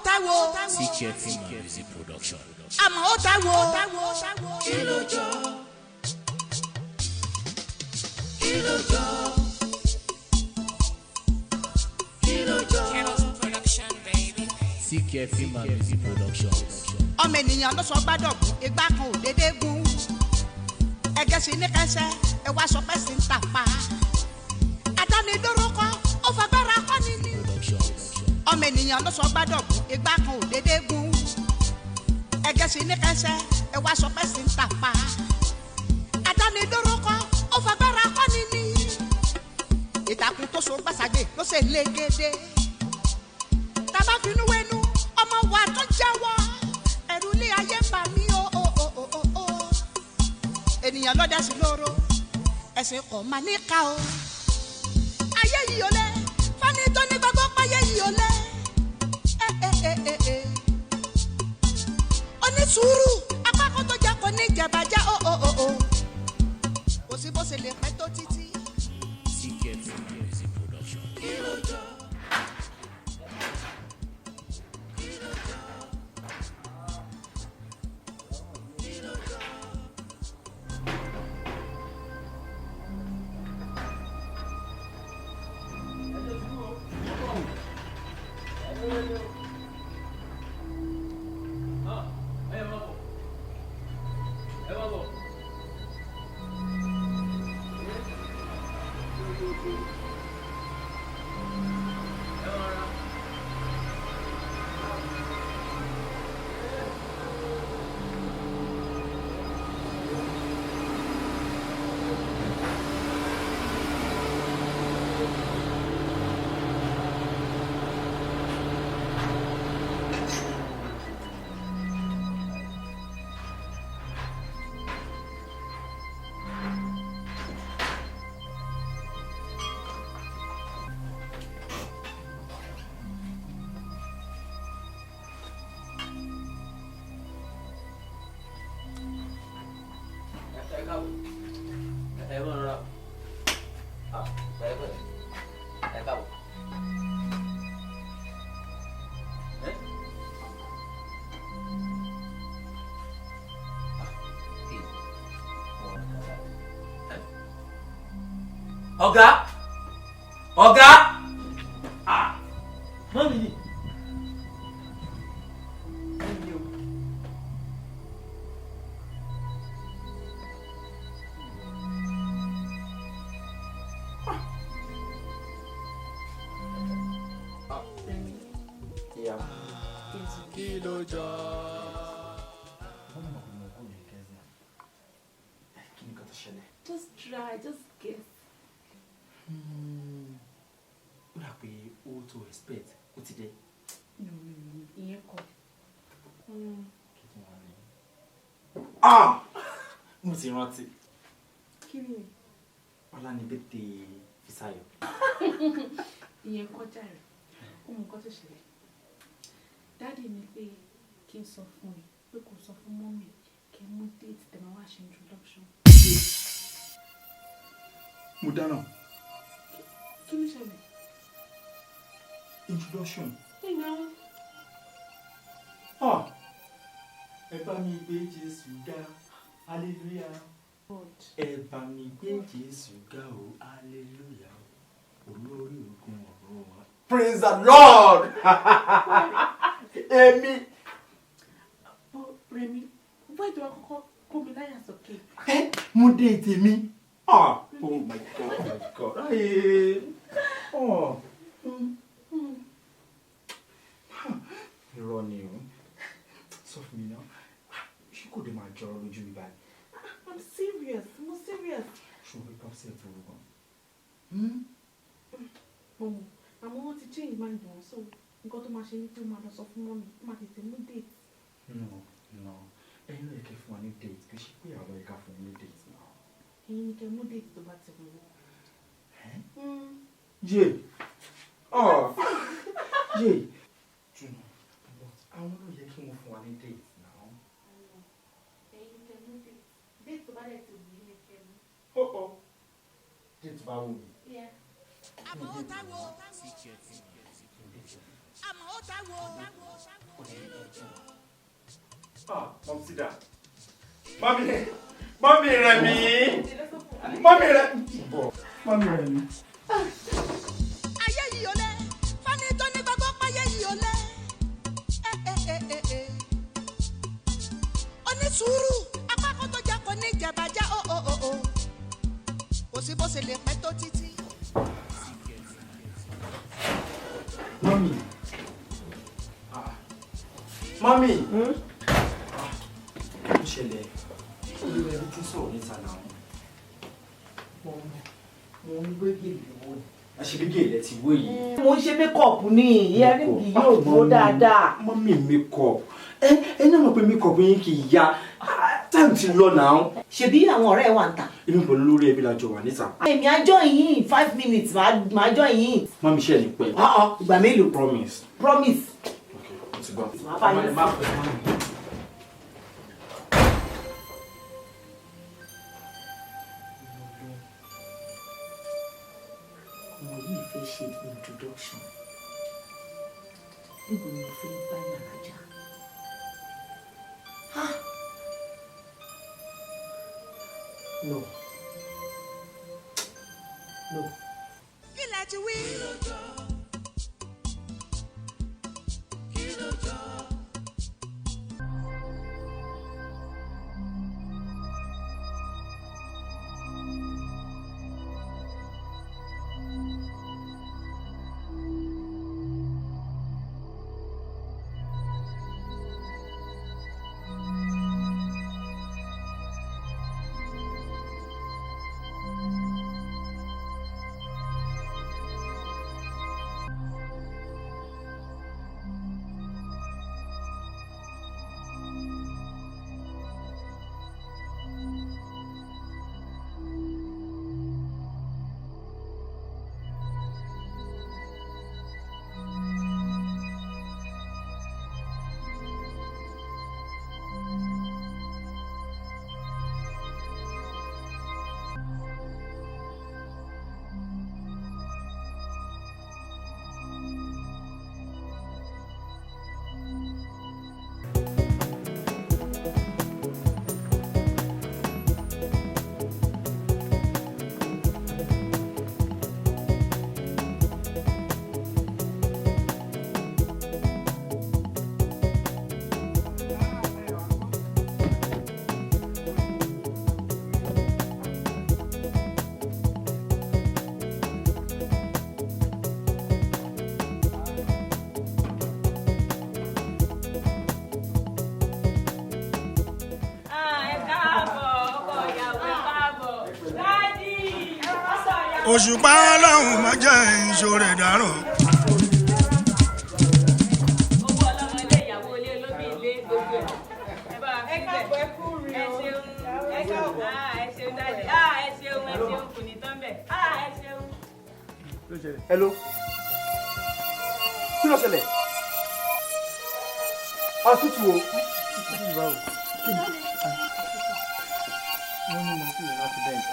CK Film Music Production. CK Film Music Production. Ọmọ ènìyàn ló sọ gbádọ̀gùn ìgbà kan ò dédé gún ẹgẹ́ sí ní kẹsẹ́ ẹ wá sọ pé sí ń tàpá àdánidórúkọ ó fagbára kọ́ni ní. Ọmọ ènìyàn ló sọ gbádọ̀gùn ìgbà kan ò dédé gún ẹgẹ́ sí ní kẹsẹ́ ẹ wá sọ pé sí ń tàpá àdánidórúkọ ó fagbára kọ́ni ní. Ìtàkùn tó so gbàsàgbé ló ṣe légede tábà finú wẹnu ọmọ wa tó jẹ́wọ́ ẹ̀rù ilé ayé ń bà mí o. Ènìyàn ló dá sí lóró ẹ̀sìn kò máa ní ká o. Ayé yìí ò lẹ fani tó ní gbogbo páyé yìí ò lẹ. Onísùúrù apá kan tó jẹ́ kò ní jẹ̀bàjẹ́ o. Kò sí bó ṣe lè pẹ́ tó títí. CK Film Music Production. Ọ̀gá, mọ́mí ni. Kí ló jọ? Just try, just guess. Ó dà pé ó tó expect ó ti dé. No, ìyẹn kọ́. Mo ti rántí. Kí ni? Ọlá ni birthday Fisáyọ̀. Ìyẹn kọjá rẹ̀. Ó mọ nǹkan tó ṣẹlẹ̀. Dáàdì ní pé kí n sọ fún ẹ pé kò sọ fún mọ́mì kí n mú date tẹ̀ máa wá ṣe introduction. Mo dáná. Kí ló ṣẹlẹ̀? Introduction. Ìyá. Ẹ bá mi gbé Jésù ga, hallelujah. Ẹ bá mi gbé Jésù ga o, hallelujah. Olórí ogun ọ̀rọ̀ wa. Praise the Lord! Èmi. Rẹ̀mí, why do I kọ́ mi láyà sókè? Mo dé tèmi. Oh my God. Irọ́ ni o. Sọ fún mi náà. Ṣé kò dé máa jọrọ lójú mi báyìí? I'm serious. Ṣùgbọ́n pípa sí ẹ̀fọ́ orúkọ. Àmọ́ wọ́n ti change mind wọn, so nǹkan tó máa ṣe ní pé máa lọ sọ fún mọ́mì, máa tètè mú date. No. Ẹ̀yin ló yẹ kí fún wa ní date, kì í ṣe pé àwọn ẹ̀ka fún mi ní date náà. Ẹ̀yin ni kẹ́ mú date tó bá ti wù ú. Jùnà, àwọn ló yẹ kí wọ́n fún wa ní date náà. Ẹ̀yin ni kẹ́ mú date. Date tó bá dẹ̀ ti wù yín ni kẹ́ mú. Date bá wù mí. Àmọ́ ó táwo. CK Film Music Production. àmọ́ ó dáwọ́. Mom, sit down. Mommy, Remi. Mommy, Remi. Ayé yìí ò lẹ́, fani tó ní gbogbo ayé yìí ò lẹ́. Onísùúrù, apákó tó jẹ́ kò ní jẹ̀bàjá o. Kò sí bó ṣe lè pẹ́ tó títí. Mommy. Ó ṣẹlẹ̀. Olúwa ẹbí tí sọ̀rọ̀ níta náà. Mo ń gbé gèlè wò. Àṣebígè ilẹ̀ ti wó yìí. Mo ń ṣe mékọ̀pù ní ìyẹ́rìngì yóò dúró dáadáa. Mommy, makeup. Ẹ náà mọ̀ pé makeup yín kì í ya. Time ti lọ náà. Ṣebí àwọn ọ̀rẹ́ wa ń tà. Inú pẹ̀lú lórí ẹbí la jọ wà níta. Èmi á join yín 5 minutes máa join yín. Mommy, ṣe ní pẹ́. Ìgbà mélòó? Promise. Promise. Okay, ó ti gbọ́. Màá bá yín. Ọmọ yìí fẹ́ ṣe introduction. Níbo ni mo fẹ́ bá yàrá jà? No. Kí lẹ ti wí? Òṣùpá ọlọ́run má jẹ́ ìṣòro ìdárò. Owó ọlọ́mọ ilé ìyàwó ilé olóbì ilé gbogbo ẹ̀. Ẹ bá wa fi bẹ̀. Ẹ ṣeun. Ẹ ṣeun dájú. Ẹ ṣeun kò ní tán bẹ̀. Ẹ ṣeun. Hello. Kí ló ṣẹlẹ̀? Àtútù o. Wọ́n ní màá sílẹ̀ accident.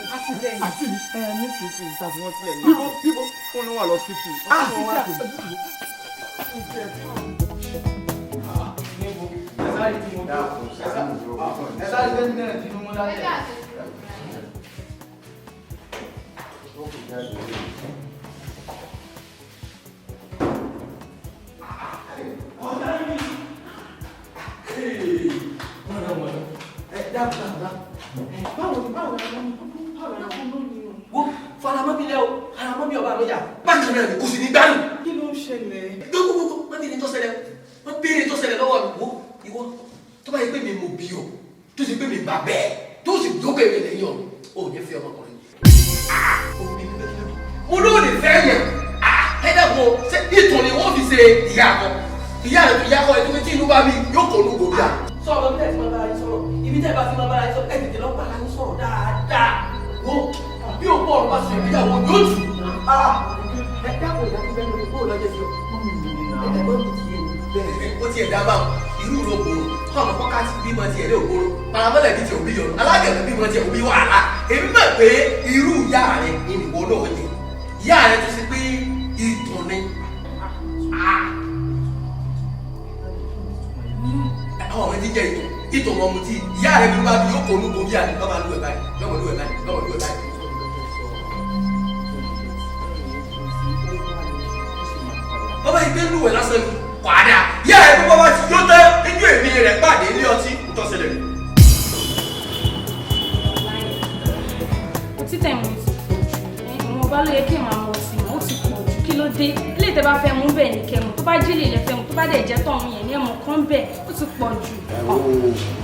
Àti ní sísè ìtàkùn wọn sílẹ̀ ní. Bíbo wọn ní wà lọ sísè. Wo faramọ́bílẹ̀ o, faramọ́bí ọba lọ́jà. Bákan náà ni kò sí ní gbádùn. Kí ló ń ṣẹlẹ̀? Gbogbo wọ́n bí ní tó ṣẹlẹ̀, wọ́n béèrè tó ṣẹlẹ̀ lọ́wọ́ mi. Wo ìwọ tó bá yẹ pé mi mo bí ọ, tó sì pé mi bá bẹ́ẹ̀, tó sì dókè mi lẹ́yìn ọ̀run, ò ní fẹ́ ọmọkùnrin. Mo lóò lè fẹ́ yẹn. Ẹ dẹ́kun ṣé ìtàn ni wọ́n fi ṣe ìyá kan. Ìyá rẹ̀ tó yá kọ́ ẹ tó fi tí inú bá mi yóò kọ́ ló gòbí à. Sọ̀rọ̀ bí tẹ̀ ti máa bára yín sọ̀rọ̀, ibi tẹ̀ bá ti máa bára yín sọ̀rọ̀, ẹ tètè lọ bára yín sọ̀rọ̀ dáadáa. Wo bí òkú ọ̀rọ̀ bá ṣe ìgbéyàwó yóò tù. Ẹ dákun ìyá tó bẹ́ẹ̀ lórí bóòlù ọjọ́ sí ọ. Ẹ̀ẹ́dẹ́gbọ́n mi ti yé mi. Bẹ́ẹ̀ ó ti ẹ̀dá báwọn irú ló gbòòrò ọmọ kọ́ká ti bímọ ti ẹ̀rẹ́ ògbòòrò paramọ́lẹ̀ bíi ti òbí yọ alágẹ̀mọ́ bímọ ti òbí wàhálà èmi mọ̀ pé irú ìyá rẹ̀ ìnìwọ náà jẹ ìyá rẹ̀ tó ṣe pé ìtàn ni ìtò wọn mutí ìyá rẹ bí wọn bí yóò kó onú gorí àná lọ́mọ lú ẹ̀ báyìí lọ́mọ lú ẹ̀ báyìí lọ́mọ lú ẹ̀ báyìí. bọ́bá yìí gbé lúwẹ̀ lásán ni kwada ìyá rẹ bí bọ́bá ti yóò tẹ́ ojú èmi rẹ̀ pàdé ilé ọtí ntọ́sílẹ̀ rẹ̀. títẹ̀ mú ìwọ̀n bá ló yẹ kí n máa mọ̀ sí wọn ó ti pọ̀ jù kí ló dé ilé ìtẹ́ bá fẹ́ mú bẹ́ẹ̀ ní kẹmu tó bá jílè ilẹ̀ fẹ́ mu tó bá dẹ̀ jẹ́ tọ̀hún yẹn ní ẹ̀mọ̀ kan bẹ́ẹ̀ ó ti pọ̀ jù.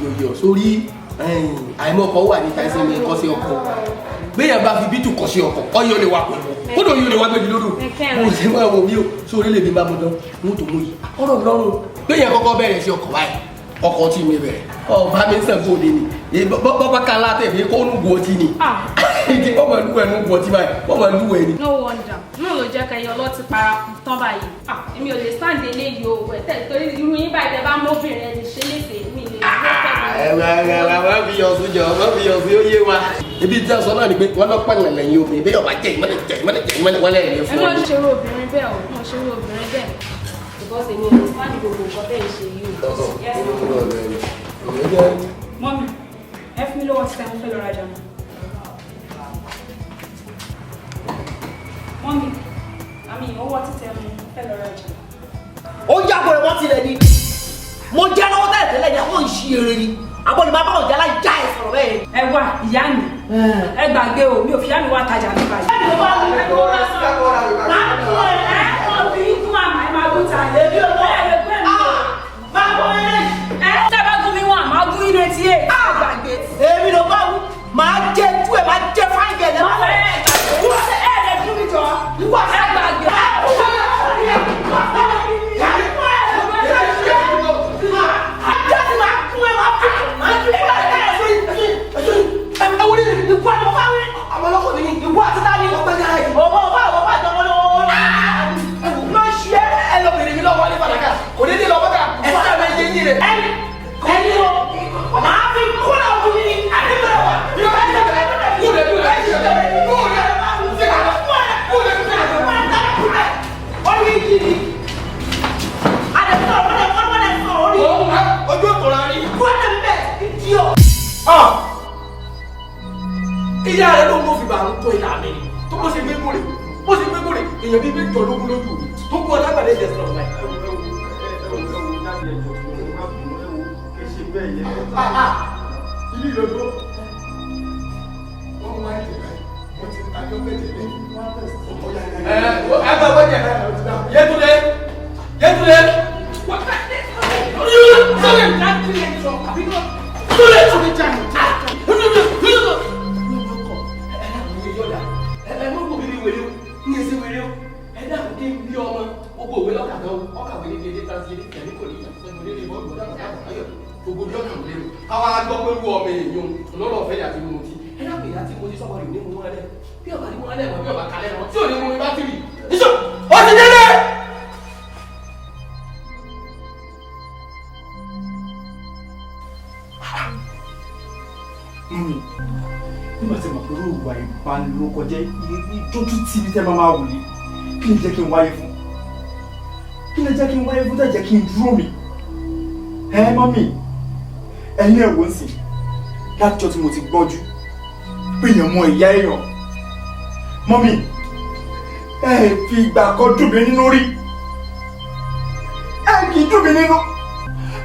yòyò sórí àìmọ̀kọ́ wà ní táìsàn ní ẹ̀kọ́ sí ọkọ̀ gbéyàn bá fi bítù kọ́ sí ọkọ̀ ọyọ́ lè wà pẹ̀lú kódò yóò lè wá gbẹ́jú lódò mo ṣe máa wò mí o sórí lè mi bá mo dán mo tó mú yìí ọ̀rọ̀ lọ́rùn gbéyàn kọ́kọ́ bẹ̀rẹ̀ sí ọkọ̀ báyìí ọkọ̀ tí mi bẹ̀rẹ̀ ọba mi ń sẹ́kọ̀ọ́ lé ni bọ́bá kan látẹ̀ fi kó nù gbọ́ tí ni wọ́n máa lúwẹ̀ nù gbọ́ tí báyìí wọ́n máa lúwẹ̀ ni. no wonder náà ló jẹ́ kẹyọ ọlọ́tí paraku tán báyìí èmi ò lè sáǹdé eléyìí o wẹ̀ tẹ̀ torí irú yín báyìí tẹ́ bá mọ́bìnrin ẹni ṣe léṣe mi lè wọ́n fi ọ̀sùn jọ wọ́n fi ọ̀sùn yóò yé wa. ibi tí a sọ náà ni pé wọ́n lọ pàǹlẹ̀ lẹ́yìn obìnrin bẹ́ẹ̀ ọba jẹ́ ìmọ̀lẹ̀ wọlé ẹ̀yẹ fún ọ. ẹ máa ń ṣerú obìnrin bẹ́ẹ̀ o máa ṣerú obìnrin bẹ́ẹ̀. because èmi ò lè sáǹdé gbogbo nǹkan bẹ́ẹ̀ ṣe yìí o. mọ́mí ẹ fún mi lọ́wọ́ sí ẹ̀mú fẹ́ lọ rajà mọ́. mọ́mí àmì owó títẹ̀ mú fẹ́ lọ rajà. ó jábọ̀ rẹ̀ wọ́n tilẹ̀ ni mo jẹ́ lọ́wọ́ tẹ́lẹ̀ ni àwọn ìṣí eré ni àbọ̀ ni máa bá òjá láì já ẹ̀ sọ̀rọ̀ bẹ́ẹ̀. ẹ wá ìyá mi ẹ gbàgbé o mi ò fi ìyá mi wá tajà mi báyìí. ẹ ló bá wù ẹ kó wá sọ máa kú ẹ ẹ kọ́ bí fún àmà ẹ máa gún tàlẹ́ bí owó ẹ lè gbé mi o. máa bọ́ ẹ tẹ́ bá gún mi wọn àmà gún inú etí ẹ. gbàgbé. èmi ló bá wù máa jẹ tú ẹ máa jẹ fáìgẹ̀ ẹ máa fẹ́. ẹ lè fún mi jọ ẹ gbàgbé. ìyá rẹ ló ń mú fìbà ń tó ìlà mi tó bó ṣe gbé gòrè èèyàn bíi méjì ológun lójú tó kú ọlá gbàdé jẹ sọ̀rọ̀ báyìí. ilé ìlọdọ wọn máa ń jẹ wọn ti tajọ bẹ́ẹ̀ jẹ ẹ bá wọ́n jẹ Yétúndé àwa gbọ́ pé wú ọmọ èèyàn lọ́rọ̀ ọ̀fẹ́ yàtí mú ti ẹ dábò ìyá tí mo ti sọ́mọ́ rẹ̀ ní mú wọn lẹ́ bí ọba ní wọn lẹ́ mọ́ bí ọba kalẹ́ mọ́ tí ò ní mú mi bá tìrì ìṣó ó ti délé. mọ́mí nígbà tí mo pẹ̀lú ìwà ìbanilórúkọ jẹ́ ìjójú tí ibi tẹ́ máa wù ní kí ni jẹ́ kí n wáyé fún tẹ́ jẹ́ kí n dúró mi mọ́mí ẹ̀yin ẹ̀wọ̀n sí látijọ́ tí mo ti gbọ́njú pé èèyàn mọ ìyá èèyàn mọ́mí ẹ fi ìgbà kan dùn mí nínú rí ẹ kì í dùn mí nínú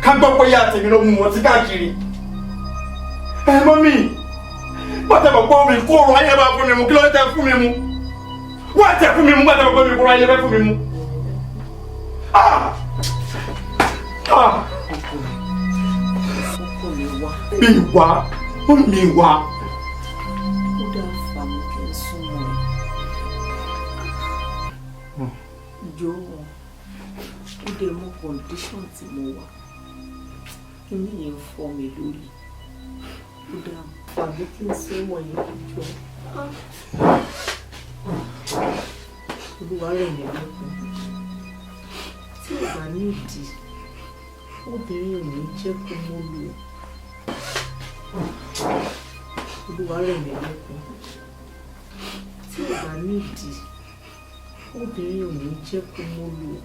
ká gbọ́ pé ìyá tèmi ló mú wọn sí káàkiri mọ́mí pàtàkì pọ̀ mi kó ọrọ̀ ayé máa fún mi mu kí ló ń tẹ́ fún mi mu wọ́n tẹ́ fún mi mu pàtàkì pọ̀ mi kó ọrọ̀ ayé máa fún mi mu. mi wá mi wá. ó dáa fà mí kí n súnmọ́ ẹ. jọ wọn ó dé mú kọ́ndíṣọ̀n tí mo wà kí ni yẹn fọ́ mi lórí ó dáa fà mí kí n súnmọ́ ẹ jọ. olúwa rẹ̀ mí lẹ́kùn tí ò bá ní ìdí obìnrin ò ní jẹ́ kó mọ́ lù ú. olúwa rẹ̀ mí lẹ́kùn tí ò bá ní ìdí obìnrin ò ní jẹ́ kó mọ́ lù ú.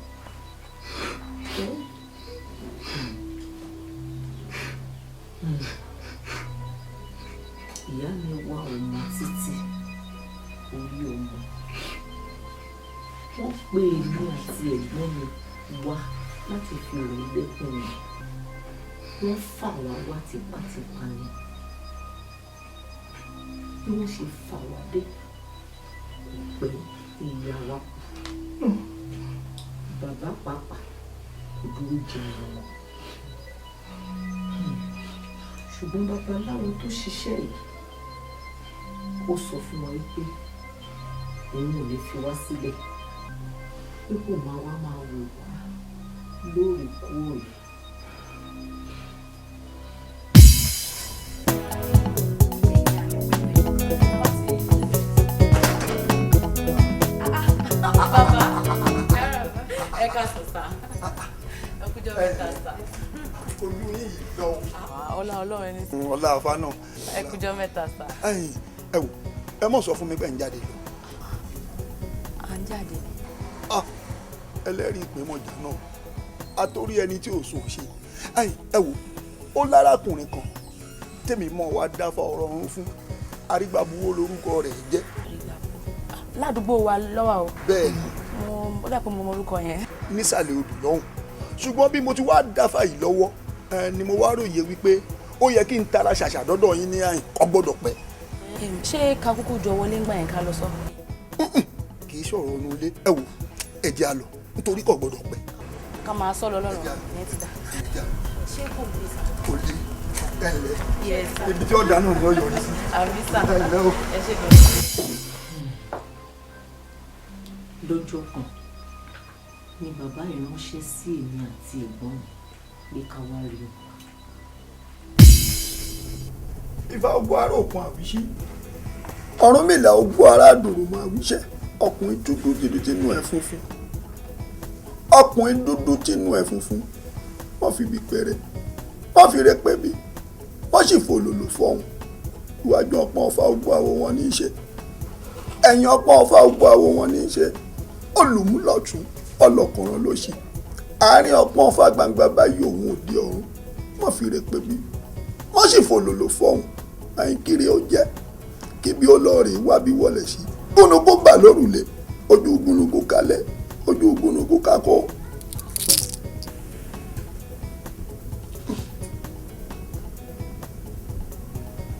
ìyá mi wá ọmọ títí orí ọmọ. Wọ́n pè mí àti ẹ̀gbọ́n mi wá láti fi òun lẹ́kùn mi. Wọ́n fà wá wá tipátipá ni. Bí wọ́n ṣe fà wá dé kò pẹ́ ìyá wa kù. Bàbá pàápàá kò dúró jẹun wọn. Ṣùgbọ́n babaláwo tó ṣiṣẹ́ yìí ó sọ fún wa wípé òun ò lè fi wá sílẹ̀ pé kò máa wá máa wò wá lóòrèkóòrè. Ẹ ká sọ̀sà. Ẹ kújọ́ mẹ́ta sà. Olú yìí lọ. Ọlá Ọlọ́run ẹni sí. Ọlá àfa náà. Ẹ kújọ́ mẹ́ta sà. Ẹ wò, ẹ mọ̀ sọ fún mi pé ń jáde lọ. À ń jáde. Ẹlẹ́rìí ìpémọ̀jà náà àtórí ẹni tí ò sùn ṣe. Ẹ wò, ó lárakùnrin kan tèmi mọ̀ wá dáfà ọ̀rọ̀ ọ̀run fún Arígbábuwó lórúkọ rẹ̀ jẹ́. Ládùúgbò wa lọ́wọ́ o. Bẹ́ẹ̀ni. Ó dà pé mo mọ orúkọ yẹn. Nísàlẹ̀ odò lọ́hùn. Ṣùgbọ́n bí mo ti wá dáfà yìí lọ́wọ́ ni mo wá ròye wípé ó yẹ kí n tara ṣàṣà dọ́dọ̀ yín ní àyìn kò gbọ́dọ̀ pẹ́. Ṣé kakúkú jọ wọlé ń gbà yẹn ká lọ sọ? Kì í sọ̀rọ̀ ọ̀nà ilé ẹ wò ẹ jẹ́ a lọ nítorí kò gbọ́dọ̀ pẹ́. Ká máa sọ lọ lọ́rọ̀ yẹn ti dà. Ṣé kò lè sà? Kò lè ẹ̀lẹ́ Yes sir. ibi tí ọ̀dà náà ni ó yọrí sí. Àbísà. Ẹ̀lẹ́ o. Ẹ ṣe gan. Lọ́jọ́ kan ni bàbá yìí ránṣẹ́ sí èmi àti ẹ̀gbọ́n mi pé ká wá rí o. Ifá ogun ara òkun àwíṣí Ọ̀rúnmìlà ogun ara dùrù mọ́ àwíṣẹ́ ọkùnrin dúdú gidi tínú ẹ̀ funfun ọkùnrin dúdú tínú ẹ̀ funfun wọ́n fi bí péré wọ́n fi rẹ pé bí wọ́n sì fòlòlò fọ́hùn iwájú ọpọ́n ọfà ogun àwo wọn ní í ṣe ẹ̀yìn ọpọ́n ọfà ogun àwo wọn ní í ṣe olùmúlọ̀tún ọlọ́kùnrin ló ṣe àárín ọpọ́n ọfà gbangba báyìí òun òde ọ̀run wọ́n fi rẹ pé bí wọ́n sì fòlòlò fọ́hùn àyínkiri ó jẹ́ kí bí olóore wá bí wọlé sí gúnugún bà lórùlé ojú gúnugún kalẹ̀ ojú gúnugún kakọ́.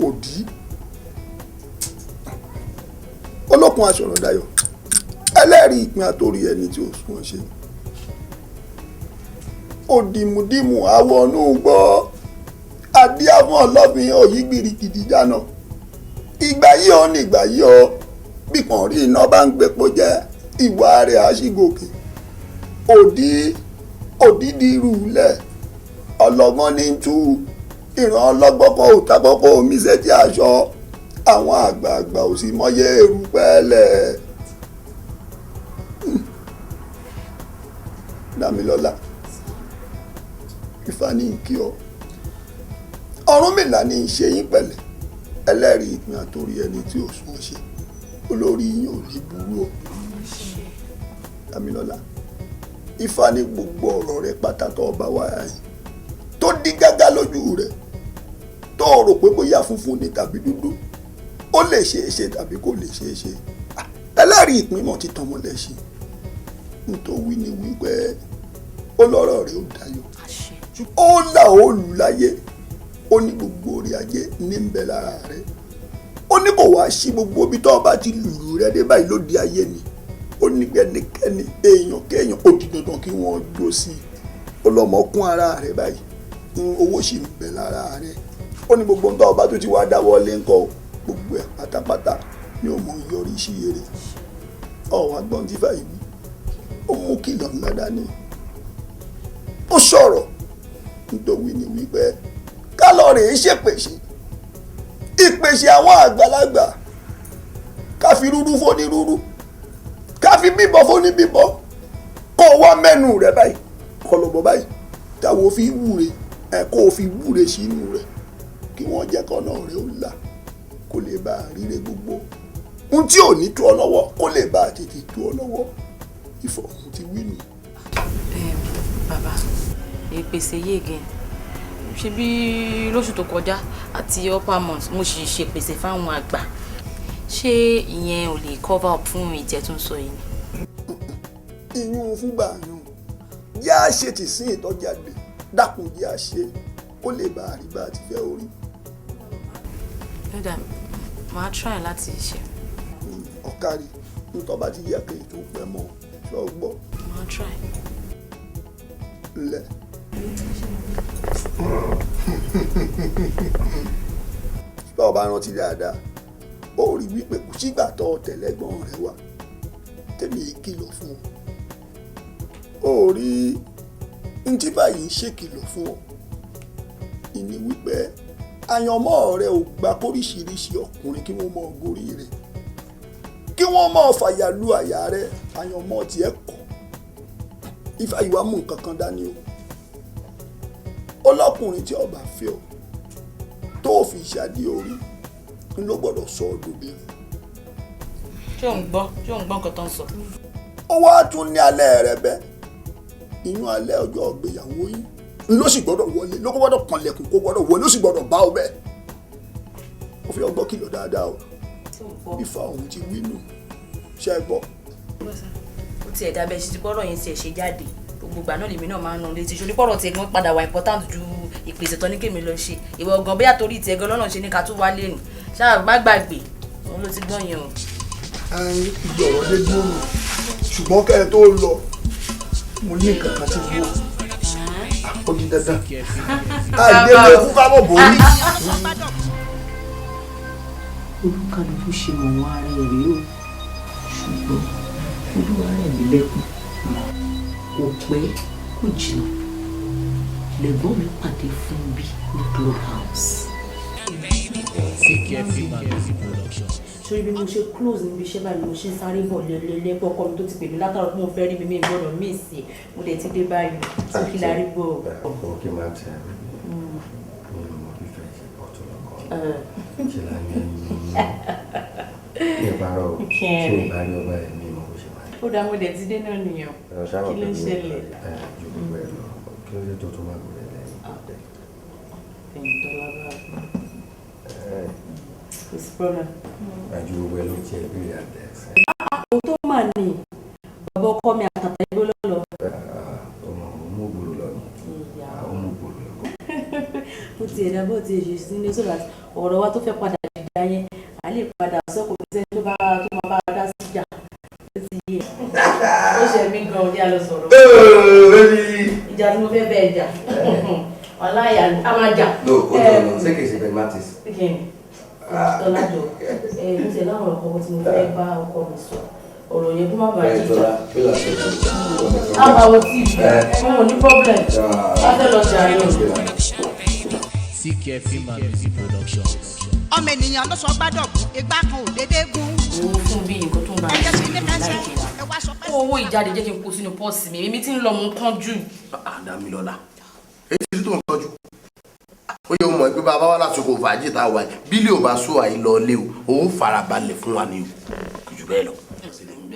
òdì olókun aṣọ̀rọ̀ dayọ̀ ẹlẹ́rìí ìpín àtòrí ẹni tí ó sún ọ ṣe òdìmùdìmù àwọn ọ̀nù gbọ́ adíàmọ́ ọlọ́fin òyìnbìrì kìdí jáná ìgbà yìí ó ní ìgbà yìí ó bí kan rí iná bá ń gbépo jẹ ìwà rẹ̀ á sì gòkè òdìdí rúlẹ̀ ọlọ́gbọ́n ní tú ìran ọlọ́gbọ́n kan ò tábọ́kọ́ omi ṣẹ́tí aṣọ àwọn àgbààgbà ò sì mọyé èrú pẹ́ẹ́lẹ̀. Dámilọ́lá Ifá ní kí ọ Ọ̀rúnmìlà ní í ṣe yín pẹ̀lẹ́ ẹlẹ́rìí ìpín àtòrí ẹni tí ò sún ṣe olórí yín ò ní burú o. Dámilọ́lá Ifá ní gbogbo ọ̀rọ̀ rẹ pátá tó ọba wáyà yìí tó dí gágá lójú rẹ tó rò pé bóyá funfun ni tàbí dúdú ó lè ṣeé ṣe tàbí kò lè ṣeé ṣe ẹlẹ́rìí ìpín mọ̀ ti tàn mọ́lẹ̀ sí nítorí ní wípé ó lọ́rọ̀ rẹ̀ ó dayọ̀ ó là ó lù láyé ó ní gbogbo orí ayé ní ń bẹ lára rẹ̀ ó ní kò wá sí gbogbo ibi tó bá ti lùlù rẹ̀ dé báyìí lóde ayé ni ó ní ẹnikẹ́ni èèyàn kéèyàn ó di dandan kí wọ́n jó sí i ó lọ́mọ kún ara rẹ̀ báyìí owó sì ń bẹ lára rẹ̀ ó ní gbogbo nǹkan ọba tó ti wá dáwọ́ lé ńkọ́ gbogbo ẹ̀ pátápátá ni ó mọ yọrí sí eré ọ̀wá gbọ́n tí fàyè wí ó mú kìlọ̀ ńlá dání ó sọ̀rọ̀ nítorí ní wípé kálọ̀rì ṣèpèsè ìpèsè àwọn àgbàlagbà ká fi rúrú fóní rúrú ká fi bíbọ fóní bíbọ kó wá mẹ́nu rẹ̀ báyìí kọlọ̀bọ̀ báyìí táwọn fi wúre kó o fi wúre sínú rẹ̀ kí wọ́n jẹ́ kọ́nà rẹ̀ ó là kó lè bá a ríre gbogbo ohun tí ò ní tó ọ lọ́wọ́ kó lè bá a tètè tó ọ lọ́wọ́ ìfọ̀hún ti wí nù. Bàbá ìpèsè yéègì ṣe bí lóṣù tó kọjá àti upper month mo sì ṣèpèsè fáwọn àgbà ṣé ìyẹn ò lè cover up fún ìjẹ tó ń sọ yìí ni. ìyún fúngbà yún yá ṣe ti sí ìtọ́jáde dákun yá ṣe kó lè bá àríbá àti fẹ́ orí. lọ́dà màá try láti ṣe. ọ̀kárí nítorí bá ti yẹ kí ètò pẹ́ mọ́ ṣọ́ gbọ́. màá try. ńlẹ̀. bá ọba rántí dáadáa ó rí wípé kò sígbà tó tẹ̀lẹ́gbọ́n rẹ̀ wá tèmi kìlọ̀ fún ọ ó rí ntí báyìí ń ṣèkìlọ̀ fún ọ ìní wípé àyànmọ́ rẹ ò gba kóríṣiríṣi ọkùnrin kí wọ́n mọ gorí rẹ̀ kí wọ́n mọ fàyà lu àyà rẹ̀ àyànmọ́ tiẹ̀ kọ̀ ifá ìwà mú nǹkan kan dání o ọlọ́kùnrin tí ọba fẹ́ ọ tó fi ṣàdí orí ló gbọ́dọ̀ sọ ọ́ dòbìnrin. ṣé ò ń gbọ́ nǹkan tó ń sọ. ó wá tún ní alẹ́ rẹ bẹ́ẹ̀ inú alẹ́ ọjọ́ ìgbéyàwó yín ló sì gbọ́dọ̀ wọlé ló gbọ́dọ̀ kanlẹ̀kùn kó gbọ́dọ̀ wọlé ló sì gbọ́dọ̀ bá ọ bẹ́ẹ̀. ó fi ọgbọ́n kìlọ̀ dáadáa o ifá òun ti wí nù ṣe é gbọ́. ó tiẹ̀ dábẹ́ ṣe ti gbọ́dọ̀ yẹn tiẹ̀ ṣe jáde gbogbo ìgbà náà lèmi náà máa ń ran létí ṣorí pọ̀rọ̀ tiẹ̀ gan padà wà important ju ìpèsè tán ní kèmí lọ ṣe ìwọ gan bóyá torí tiẹ̀ gan lọ́nà ṣe ní ká tún wálé nì ṣáà má gbàgbé òun ló ti gbọ́n yẹn o. ìjọ̀rọ̀ dé dúró nù ṣùgbọ́n kẹ́ ẹ tó lọ mo ní nǹkan kan tí mo ó di dandan àìdéwé kú ká bọ̀ borí. olúkálùkù ṣe mọ̀ wọ́n ara ẹ̀ rí o ṣùgbọ́n olúwa rẹ̀ mí lẹ́kùn kò pẹ́ kò jìnnà lẹ́gbọ́n mi pàdé fún bí ní clubhouse. sórí bí mo ṣe close níbi iṣẹ́ báyìí mo ṣe ń sáré bọ̀ lẹ́lẹ́lẹ́pọ̀ ọkọ mi tó ti pè mí látàrọ tí mo fẹ́ rí mi mi gbọ́dọ̀ mí sí i mo dẹ̀ ti dé báyìí tí kí la rí bọ̀. òkè máa ń tẹ mi mo bí fẹ́ ṣe pọ̀ tó lọ́kọ́ ṣe la ní ìparọ́ ṣe ìparí ọba ẹ̀ ní ìmọ̀ bó ṣe máa ń. ó dáa mo dẹ̀ ti dé náà nìyẹn kí ló ń ṣẹlẹ̀. ju gbogbo ẹ̀ lọ kí ló dé tó máa gbé lẹ́yìn. It's problem. Àjù gbogbo ẹ ló jẹ ìbéèrè àdẹ́sẹ̀. Àwọn tó mà ní bàbá ọkọ mi àtàtà ẹgbẹ́ lọ́lọ́. Ọmọ mú gbòòrò lọ ni. Àwọn mú gbòòrò lọ. Ó ti ẹ̀dá bó ti èṣù sí ní sọ́dà ọ̀rọ̀ wa tó fẹ́ padà dìgbà yẹn à lè padà sọ́kò ní sẹ́ni tó máa bá dá sí ìjà ó ti yé. Ó ṣe mí gan-an ní àlọ́ sọ̀rọ̀. Ìjà tí mo fẹ́ bẹ́ẹ̀ jà. Ọláyà a máa jà. No, ó jọ ṣé kìí ṣe pragmatis. Tọ́lájọ mo ṣe láwọn ọkọ̀ tí mo fẹ́ bá ọkọ mi sọ ọ̀rọ̀ yẹn kó má bàa jíjà. Àwọn àwọn tí wọn ò ní problem wọ́n fẹ́ lọ sí àárín òde. CK Film and Music Production. ọmọ ènìyàn ló sọ gbádọ̀gùn ìgbà kan ò dédé gún. owó fún bí nǹkan tó ń bá mi ẹjẹ sí ṣe ilé fẹsẹ̀ ẹ wá sọ pé. owó ìjáde jẹ́ kí n kó sínú pọ́ọ̀sì mi èmi tí ń lọ mú kán jù. Dámilọ́lá èyí ti rí tó ń tọ́jú ó yẹ ọmọ ìpínpá bá wà lásìkò fàájì tá a wà bílí ò bá sọ àìlọ lé o òun farabalẹ̀ fún wa ní o jù bẹ́ẹ̀ lọ.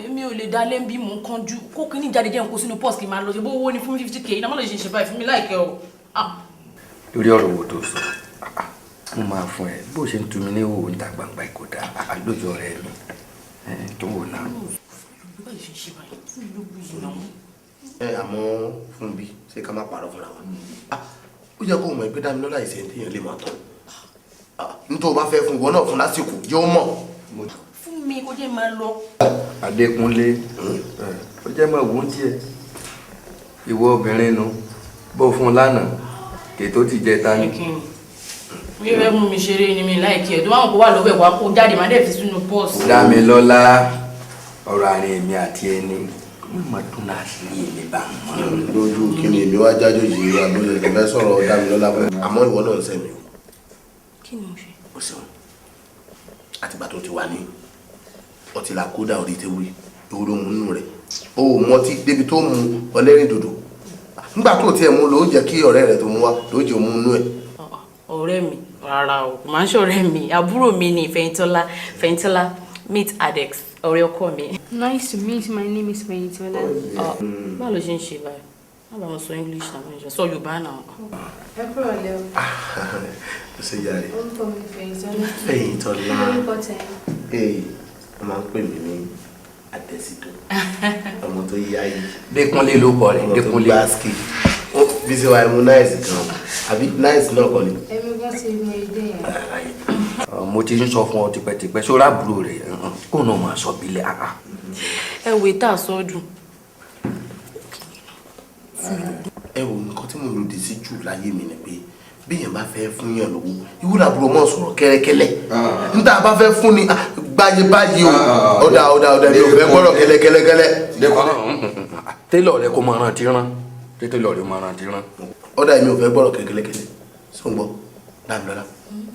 èmi ò lè dálé bí mò ń kán jù kó kí ní ìjáde jẹ́ n kó sínú pọ́ọ̀sì kí n máa lọ sí bó owó ní fún 50k iná má lè ṣe ṣe báyìí fún mi láìkẹ́ o. lórí ọ̀rọ̀ wo tó sọ mo máa fún ẹ bó ṣe ń tu mi ní òwò níta gbangba ìkódà àlójọ rẹ mi tó wò náà. Àmọ́ fún bí ṣé ká má parọ́ fúnra wa ó yẹ kó mọ̀ pé Dámilọ́lá ìṣe ní èèyàn lè máa tán nítorí o bá fẹ́ fún ìwọ náà fún lásìkò yóò mọ̀. fún mi kó jẹ́ máa lọ. Adékúnlé ó jẹ́ máa wò ó díẹ̀ ìwọ obìnrin nu bó fún lánàá kètò ti jẹ ta ni. bí ẹ mú mi ṣeré ni mi láìkí ẹ̀ tó máa ń kó wà lọ́wọ́ ẹ̀ wá kó jáde máa dẹ̀ fi sínú pọ́ọ̀sì. Dámilọ́lá ọ̀rọ̀ àárín èmi àti ẹni mo tún náà sí èmi bá mọ́. lójú kí ni èmi wá jájò yìí wá lórí ẹgbẹ́ sọ̀rọ̀ Dámilọ́lá fún mi àmọ́ ìwọ náà ń sẹ́mi o. kí ni mo ṣe. o ṣeun àtìgbà tó ti wà ní ọtí la kódà orí tewé ìwúrò mu nínú rẹ̀ o ò mọtí débi tó mu ọlẹ́rìn dòdò nígbà tó tiẹ̀ mú ló jẹ́ kí ọ̀rẹ́ rẹ̀ tó mú wá ló jẹ́ òmu nínú ẹ̀. ọ̀rẹ́ mi rárá o kò máa ń ṣọ̀rẹ́ mi àbúrò mi ni Fẹ̀yìntọ́lá meet Adex ọ̀rẹ́ ọkọ mi. Nice to meet you. My name is Fẹ̀yìntọ́lá. báwo ló ṣe ń ṣe báyìí. Má bá wọn sọ English àwọn ìjọ sọ Yorùbá náà. Ẹ kúrò lẹ́ o. Ó ṣe yára. Orúkọ mi Fẹ̀yìntọ́lá. Fẹ̀yìntọ́lá. Orúkọ tẹ̀yìn. Wọ́n máa ń pè mí ní Adésídò. Ọmọ tó yá yìí. Dékúnlé ló kọ rẹ̀, Dékúnlé. Báskì. Bí ṣe wà mú náìsì gan. Àbí náìsì náà kọ́ ni. Èmi gan ti mọ èdè yẹn. Mo ti ń sọ fún ọ tipẹ́tipẹ́ ṣó rábùrò rẹ̀ kó náà máa sọ bílẹ̀ àá. Ẹ wò tá a sọ dùn. Ẹ wo nǹkan tí mo lòdì sí jù láyé mi ni pé bí èèyàn bá fẹ́ fún yàn lówó ìwúlò àbúrò mọ́ sọ̀rọ̀ kẹ́lẹ́kẹ́lẹ́ níta bá fẹ́ fún ni gbáyé báyìí o ọ̀dà mi ò fẹ́ gbọ́dọ̀ kẹ́lẹ́kẹ́lẹ́. Télọ̀ rẹ kó máa rántí rán télọ̀ rẹ máa rántí rán. Ọ̀dà mi ò fẹ́ gbọ́dọ̀ kẹ́lẹ́kẹ́lẹ́ sọ̀ngbọ́ dáńdọ́lá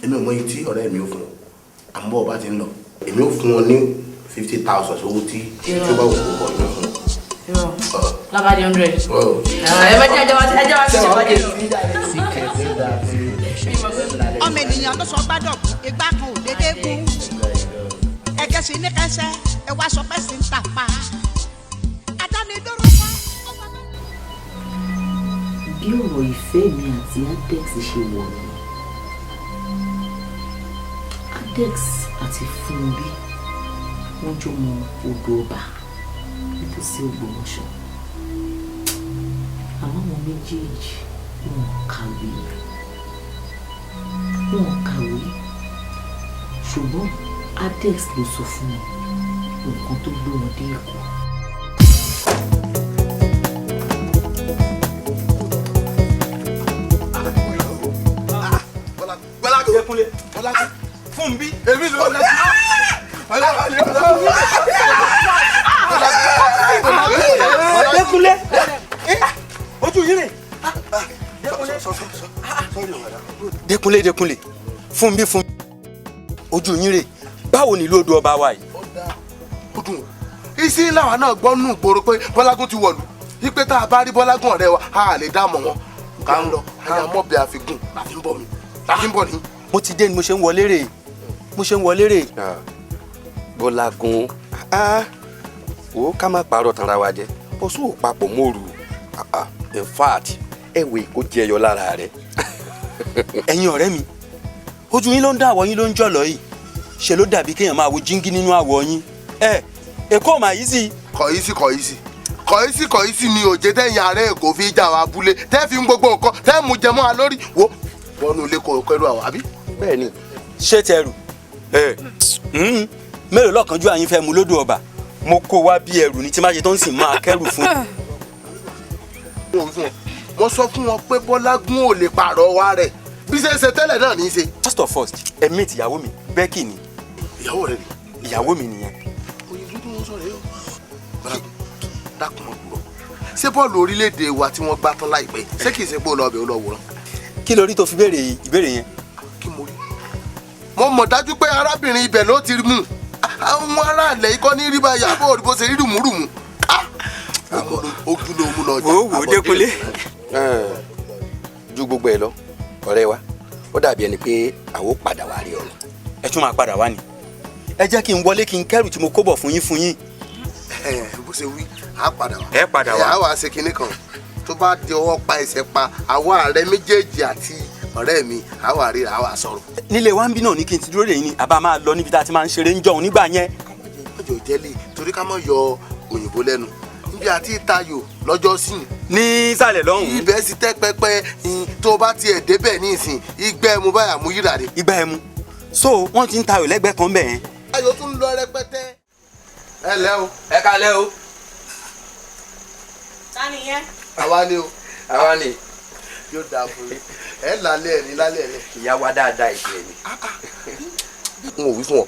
èmi ò mọ iye tí ọ̀rẹ́ mi ò fún ọ àmọ́ ọba ti ń lọ èmi ò fún ọ ní 50,000 owó tí tó bá wù kó bọ̀ ní fún ọ. Lábàdí 100. Ẹ bá jẹ́ ẹjọ́ wá sí ìbàdí lọ. ọmọ ènìyàn ló sọ gbádùn ìgbà kan ò dédé kú ẹ̀kẹ́ sí ní kẹsẹ́ ẹ wá sọ pé sí ń tàpá adánidóró kan. bí ọ̀rọ̀ ìfẹ́ mi àti Adex ṣe wọ̀ ni Adex àti Fúnbí wọ́n jọ mọ odò ọba nítòsí Ògbómọ̀ṣọ́ àwọn ọmọ méjèèjì wọn kàwé ṣùgbọ́n Adex ló sọ fún mi nǹkan tó gbé wọn dé Èkó. Dékúnlé Fúnbí èmi ló ń Dékúnlé ojú yìí rè. Dékúnlé Fúnbí ojú yín rè báwo ni lóòdù ọba wa yìí. ó dùn isi làwọn náà gbọ́ nù gbòòrò pé Bọ́lágún ti wọ̀lú ipe tá a bá rí Bọ́lágún ọ̀rẹ́ wa a lè dá mọ̀ wọn ká ń lọ ká mọ̀ bí àfikún láti ń bọ̀ mí láti ń bọ̀ ní. mo ti dé ni mo ṣe ń wọlé rè. Bọ́lágún ó ká má parọ́ tanra wa jẹ ó sún òpapọ̀ mọ́rù in fact ẹ̀wẹ̀ kò jẹyọ lára rẹ̀. ẹ̀yin ọ̀rẹ́ mi ojú yín ló ń dá àwọ̀ yín ló ń jọ̀lọ́ yìí ṣe ló dàbí kéèyàn máa wo jíngí nínú àwọ̀ yín. Èkó mà yìí sí. kọ̀yísí ni òjé tẹ̀yìn ààrẹ Èkó fi jà wá abúlé tẹ́ fi ń gbogbo nǹkan tẹ́ mú jẹmọ́ wa lórí wo wọnú ilé kẹrù àwọn àbí. bẹ́ẹ̀ ni. ṣé tẹrù mélòó lọ́kànjú àyín fẹ́ mu lódò ọba mo kó wá bí ẹrù ní tí má ṣe tó ń sìn máa kẹrù fún. wọ́n sọ fún wọn pé Bọ́lágún ò lè pààrọ̀ wa rẹ̀ bí ṣe ń ṣe tẹ́lẹ̀ náà ní í ṣe. first of all ẹ meet ìyàwó mi Becky ni. ìyàwó rẹ ni. ìyàwó mi nìyẹn. òyìnbó tí wọ́n sọ̀rọ̀ yìí o. dákun mọ́ gbúrọ̀ ṣé bọ́ọ̀lù orílẹ̀-èdè wa tí wọ́n gbá tán láìpẹ́ ṣé kìí ṣe pé ó lọ ọbẹ̀ ó lọ wòran. kí lórí tó fi béèrè ìbéèrè yẹn. kí mo rí. mo mọ̀ dájú pé arábìnrin ibẹ̀ ló ti mú àwọn aráàlẹ̀ ikọ́ ní rí báyìí àbọ̀ òdìbò ṣe rí rùmùrùmù. ogun ló mú lọ jà. wò ó Dékúnlé. ju gbogbo ẹ lọ ọ̀rẹ́ wa ó dàbí ẹni pé àwọn padà wá rí ọ̀rọ̀. ẹ tún máa padà wá ni ẹ jẹ́ kí n wọlé kí n kẹ́rù tí mo kó bọ̀ fún yín. bó ṣe wí á padà wá. ẹ padà wá. á wá ṣe kinní kan tó bá di ọwọ́ pa ẹsẹ̀ pa àwọn ààrẹ méjèèjì àti ọ̀rẹ́ mi á wà rí á wà sọ̀rọ̀. nílé wa ń bí náà ní kí n ti dúró dè yín ni àbá máa lọ níbi tá a ti máa ń ṣeré ń jọun nígbà yẹn. ọjọ́ ìjẹ́lẹ̀ torí ká mọ̀ yọ òyìnbó lẹ́nu níbi àti ìtayò lọ́jọ́ sí ní ìsàlẹ̀ lọ́hùn-ún. ibẹ̀ sì tẹ́ pẹpẹ tó bá tiẹ̀ débẹ̀ ní ìsìn ìgbẹ́ ẹmu báyà mú yíra rẹ̀. ìgbà ẹmu so wọ́n ti ń tayò lẹ́gbẹ̀ẹ́ kan bẹ̀ yẹn. ayò tún lọ rẹpẹtẹ. ẹ lẹ́ o. ẹ ká lẹ́ o. ta ni yẹn. àwa ni o. àwa ni. yóò dáa fún mi ẹ lálẹ́ ẹ̀ ní lálẹ́ ẹ̀ lẹ́. ìyá wa dáadáa ìṣe ni. n ò wí fún ọ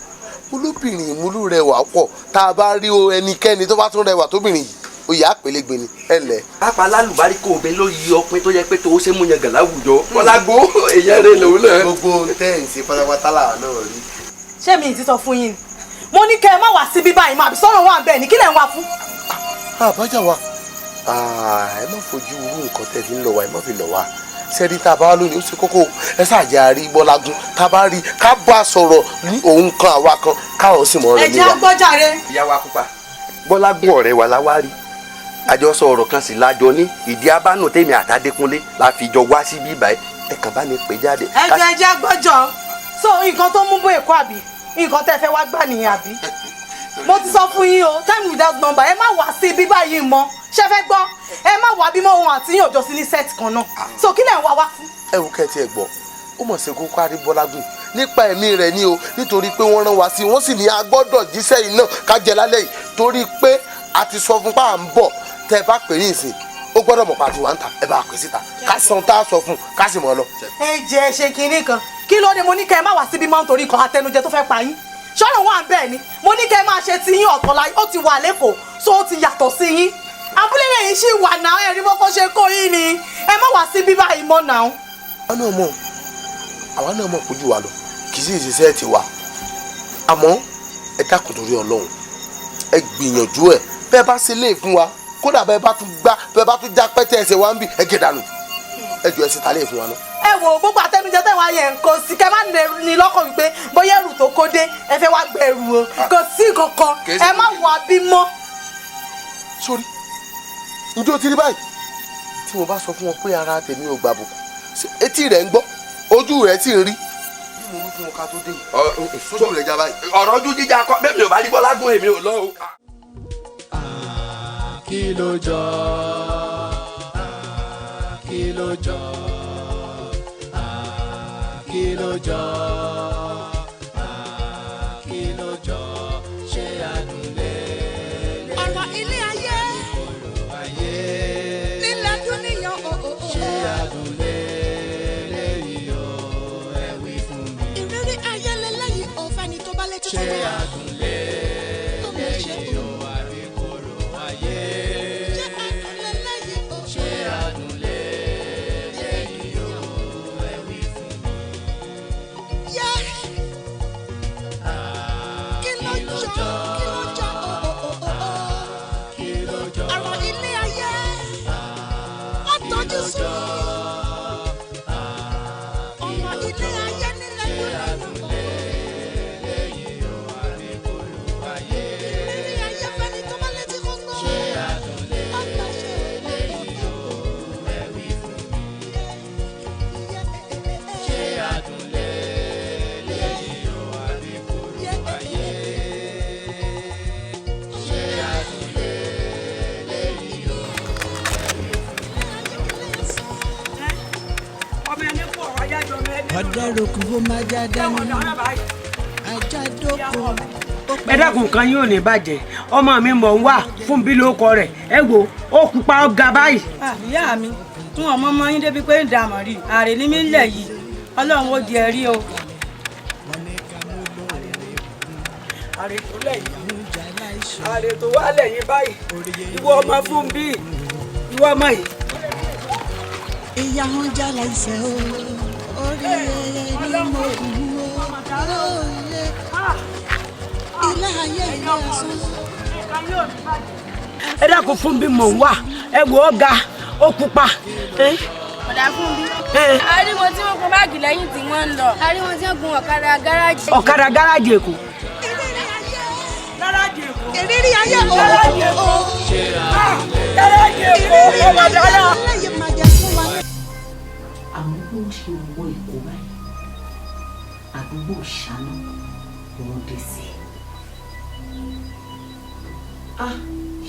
olóbìnrin ìmúlú rẹwà pọ̀ tá a bá rí ẹnikẹ́ni tó bá tún rẹwà tóbìnrin yìí oyè àpèlégbè ni ẹ lẹ. pápá lálùbárí kò bẹ ló yí ọpin tó yẹ pé tó ṣe mú yan gàn láwùjọ Bọ́lágún èèyàn rẹ lòun náà. gbogbo tẹ́ǹsì pátápátá làwọn náà rí. ṣé mi ti sọ fún yín mo ní kẹ́ ẹ má wá síbí báyìí má àbí sọ̀rọ̀ wà bẹ́ẹ̀ ni kí lẹ̀ ń wá fún. àbájá wa ẹ má fojú irú nǹkan tẹ́ fi ń lọ wa ẹ má fi lọ wa sẹ́rí tá a bá wá lónìí ó ṣe kókó ẹ ṣàjẹ́ àrí Bọ́lágún tá a bá rí ká bá sọ̀rọ̀ ní òun kan àwa kan káwọn sì mọ̀ ọ́ rẹ̀ níwá. ẹ jẹ́ agbọ́jàre. ìyá wa pupa Bọ́lágún ọ̀rẹ́ wa láwárí àjọsọ ọ̀rọ̀ kan sì lájọ ní ìdí abánú tèmi àtàdékúnlé la fi jọ wá síbí ìbàyẹ ẹ kàn bá ní pè jáde. ẹjẹ gbọ́jọ so nǹkan tó mú bó èkó àbí nǹkan tẹ́ fẹ́ wá gbà nìyẹn àbí mo ti sọ fún yín o time without number ẹ má wá sí ibi báyìí mọ́ ṣe fẹ́ gbọ́ ẹ má wá bímọ ohun àti yín òjò sí ní set kan náà so kí lẹ̀ ń wá wá fún. ẹ wò kẹ́ ẹ tiẹ̀ gbọ́ ó mọ̀ sí kókó àríbọ́lágùn nípa ẹ̀mí rẹ̀ ni o nítorí pé wọ́n rán wa sí wọ́n sì ní a gbọ́dọ̀ jíṣẹ́ yìí náà ká jẹ lálẹ́ yìí torí pé a ti sọ fún pa à ń bọ̀ tẹ́ ẹ bá pè ní ìsìn ó gbọ́dọ̀ mọ̀ pàtó wà ń ta ẹ bá pè síta ká san tá a sọ fún ká sì mọ̀ lọ. ẹ jẹ́ ṣe kinní kan kí ló dé mo ní kẹ́ ẹ má wá síbí mọ́ nítorí kan àtẹnujẹ tó fẹ́ pa yín ṣọ́nà wà bẹ́ẹ̀ ni mo ní kẹ́ ẹ máa ṣe ti yín ọ̀tọ̀ láyé ó ti wà lẹ́kọ̀ọ́ so ó ti yàtọ̀ sí yín abúlé lẹ́yìn ṣì wà náà ẹ̀rí bọ́kọ́ ṣe kó yín ni ẹ má wá síbí báyìí mọ́ náà. àwa náà mọ̀ kójú wa lọ kì í sì ṣiṣẹ́ ti wà àmọ́ ẹ dákun torí Ọlọ́run ẹ gbìyànjú ẹ bẹ́ẹ̀ bá ṣe lè fún wa kódà bẹ́ẹ̀ bá tún já pẹ́tẹ́ ẹsẹ̀ wa ń bì ẹ gé dànù ẹ jọ ẹ sì ta lè fún wa náà. ẹ wo gbogbo àtẹnujẹ tẹ wá yẹn kò sí kẹ má ní lọ́kàn wípé bóyá ẹrù tó kó dé ẹ fẹ́ wá gbẹ ẹrù o kò sí kankan ẹ má wà bímọ. sórí njó ti rí báyìí tí mo bá sọ fún wọn pé ara tèmi ò gbà bùkún etí rẹ̀ ń gbọ́ ojú rẹ̀ sì ń rí bí mo wí fún wọn ká tó dé yìí sójú rẹ̀ já báyìí. ọ̀rọ̀ ojú jíjà kọ́ bẹ́ẹ̀ mi ò bá rí Bọ́lágún èmi ò lọ o. kí ló jọ kí ló jọ kí ló jọ kí ló jọ ṣé àdúlé ọ̀rọ̀ ilé ayé nílẹ̀ dúníyàn ṣé àdúlé lẹ́yìn o ẹ wí fún mi. ìrírí ayé lẹ́lẹ́yìn ò fẹ́ni tó bá létí tó wá. ṣé àdúlé lẹ́yìn o àbí kòrò ayé. ṣé àdúlé lẹ́yìn o ẹ wí fún mi. kí ló jọ kí ló jọ ọ̀rọ̀ ilé ayé ó tọ́jú sí ọ̀rọ̀ ilé ayé nílẹ̀ lẹ́yìn o àbí kòrò ayé. ìrírí ayé fẹ́ni tó bá létí kó gbọ́. ṣé àdúlé lẹ́yìn o ẹ wí fún mi. ṣé àdúlé lẹ́yìn o àbí kòrò ayé. ṣé àdúlé lẹ́yìn o ọmọ ẹni pọ̀ ayájọ mẹ́rin. ọ̀dẹ́rùkú ó máa já dání ajá dóko. ẹ dákun kan yóò ní bàjẹ́ ọmọ mi mọ̀ ń wà fún bí lóko rẹ̀ ẹ wo ó pupa ọ̀gá báyìí. ìyá mi tún ọmọ ọmọ yín débi pé ń dààmú rí ààrẹ ní mí lẹ̀ yìí ọlọ́run ó di ẹ̀rí o. ààrẹ tó lẹ́yìn ààrẹ tó wá lẹ́yìn báyìí ìwọ ọmọ fún bí ìwọ ọmọ yìí. ìyá wọn já láìsẹ̀ o orí ẹyẹ ní mo kù o ilé ayé ilé ọsán. ẹ dákun fún bí mò ń wà ẹ wo ọ̀gá ó pupa. ọ̀dà fún bí. ariwo tí wọ́n kó báàgì lẹ́yìn tí wọ́n ń lọ ariwo tí wọ́n gun ọ̀kadà gáràjì. ọ̀kadà gáràjì Èkó. ìrírí ayé o gáràjì Èkó. gáràjì Èkó ọmọdé ọlọ. àwọn bí wọ́n ṣe wọ Èkó báyìí àdúgbò ṣáná ni wọ́n dé sí.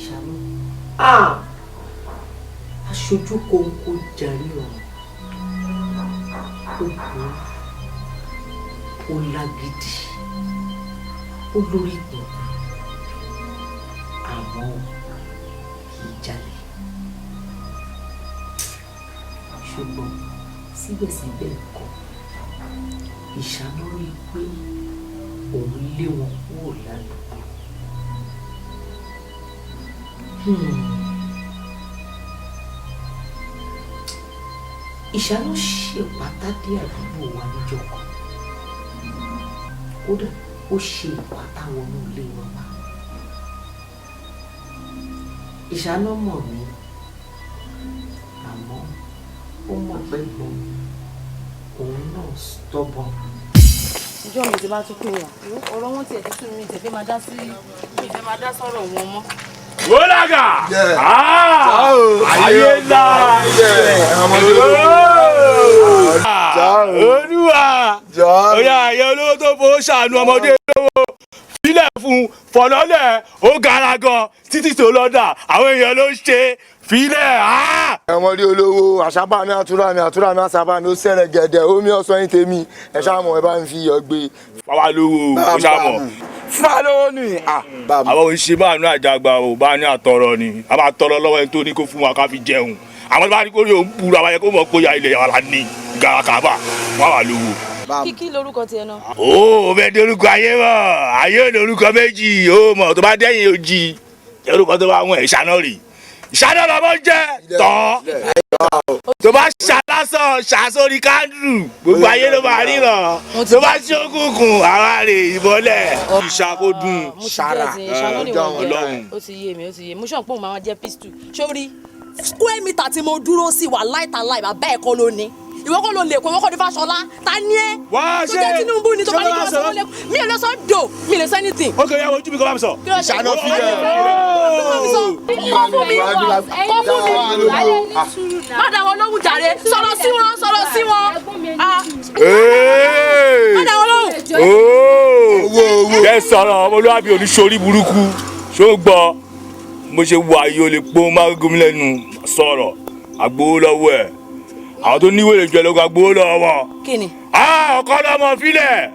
ṣáná aṣojú kòńkò jàre ọ̀run ó burú ó lágídí ó lórí ìgbọ̀n àmọ́ kì í jalè ṣùgbọ́n síbẹ̀síbẹ̀ kọ́ ìṣáná rí i pé òun lé wọn kúrò ládùúgbò. ìṣáná ṣe pàtàkì àdúgbò wa níjọ́ kan kódà ó ṣe ìpàtà wọnú ilé wa wá. ìṣáná mọ̀ mí àmọ́ ó mọ̀ pé gbọ́n òun náà stubborn. ìjọ mi ti bá tún pè wọ́n ọ̀rọ̀ wọn tiẹ̀ tuntun mi tẹ̀ fẹ́ máa dá sí mi fẹ́ máa dá sọ̀rọ̀ wọn mọ́ Wolaga. Ayé ńlá. Olúwa. Oya ayé olówó tó fowó ṣàánú ọmọdé lówó. Filẹ̀ fún fọ̀nọ́lẹ̀ ó gara gan títí tó lọ́dà àwọn èèyàn ló ń ṣe filẹ̀. Ọmọdé olówó àṣàbà mi àtúrà mi àṣàbà mi ó sẹ̀rẹ̀ gẹ̀dẹ̀ omi ọ̀sán yín tèmi ẹ̀ ṣàmọ̀ ẹ bá ń fi iyọ̀ gbé. Bàbá lówó ó ṣàmọ̀. Fúnra lówó ni. Àwọn òṣìṣẹ́ bá ní àjàgbá ò bá ní àtọrọ ni a máa tọrọ lọ́wọ́ ẹni tó ní kó fún wa ká fi jẹun. Àwọn tó bá ní kó rí òun búra wáyé kó mọ̀ pé ya ilẹ̀ yàrá ní gàràkàbà wà wà lówó. Kí lorúkọ tiẹ̀ náà. Ó bẹ dorúkọ ayé mọ̀ ayé lorúkọ méjì ó mọ̀ tó bá dẹ́yìn ojì orúkọ tó bá wọn ìṣáná rè ìṣáná lọ́mọ jẹ́ tán tó bá ṣàlásọ ṣàsórí kándù gbogbo ayé ló máa ríran tó bá ṣókùnkùn ara rè ìbọlẹ̀ ìṣàkódùn ṣàrà Ọlọ́run. Ó ti yé mi mo ṣàn pé òun máa jẹ́ pistol sórí square meter tí mo dúró sí wà láìtàláì bàbá ẹ̀kọ́ ló ní ìwọ kọ́ ló lè kó ìwọ kọ́ ní Fáṣọlá ta ni ẹ. wá ṣe tó jẹ́ Tinubu ni tó bá ní kí wọ́n sọ lẹ́kùn mi ò lè sọ do mi ò lè sọ anything. ó kẹ́ ojú mi kọ́ bá mi sọ. ìṣáná fi rẹ̀. kọ́ fún mi má dá wọn lóhùn jàre sọ̀rọ̀ sí wọn. má dá wọn lóhùn. kẹ́ sọ̀rọ̀ ọmọlúwàbí oníṣòrí burúkú ṣó gbọ́ mo ṣe wà yìí ó lè pọ́n má gómìn lẹ́nu sọ̀rọ̀ àgbowó lọ́wọ́ ẹ̀ àwọn tó níwèrè jù ẹ lọ́gọ́ agbowó lọ́wọ́ wọn. Kí ni. ọkọ lọmọ filẹ̀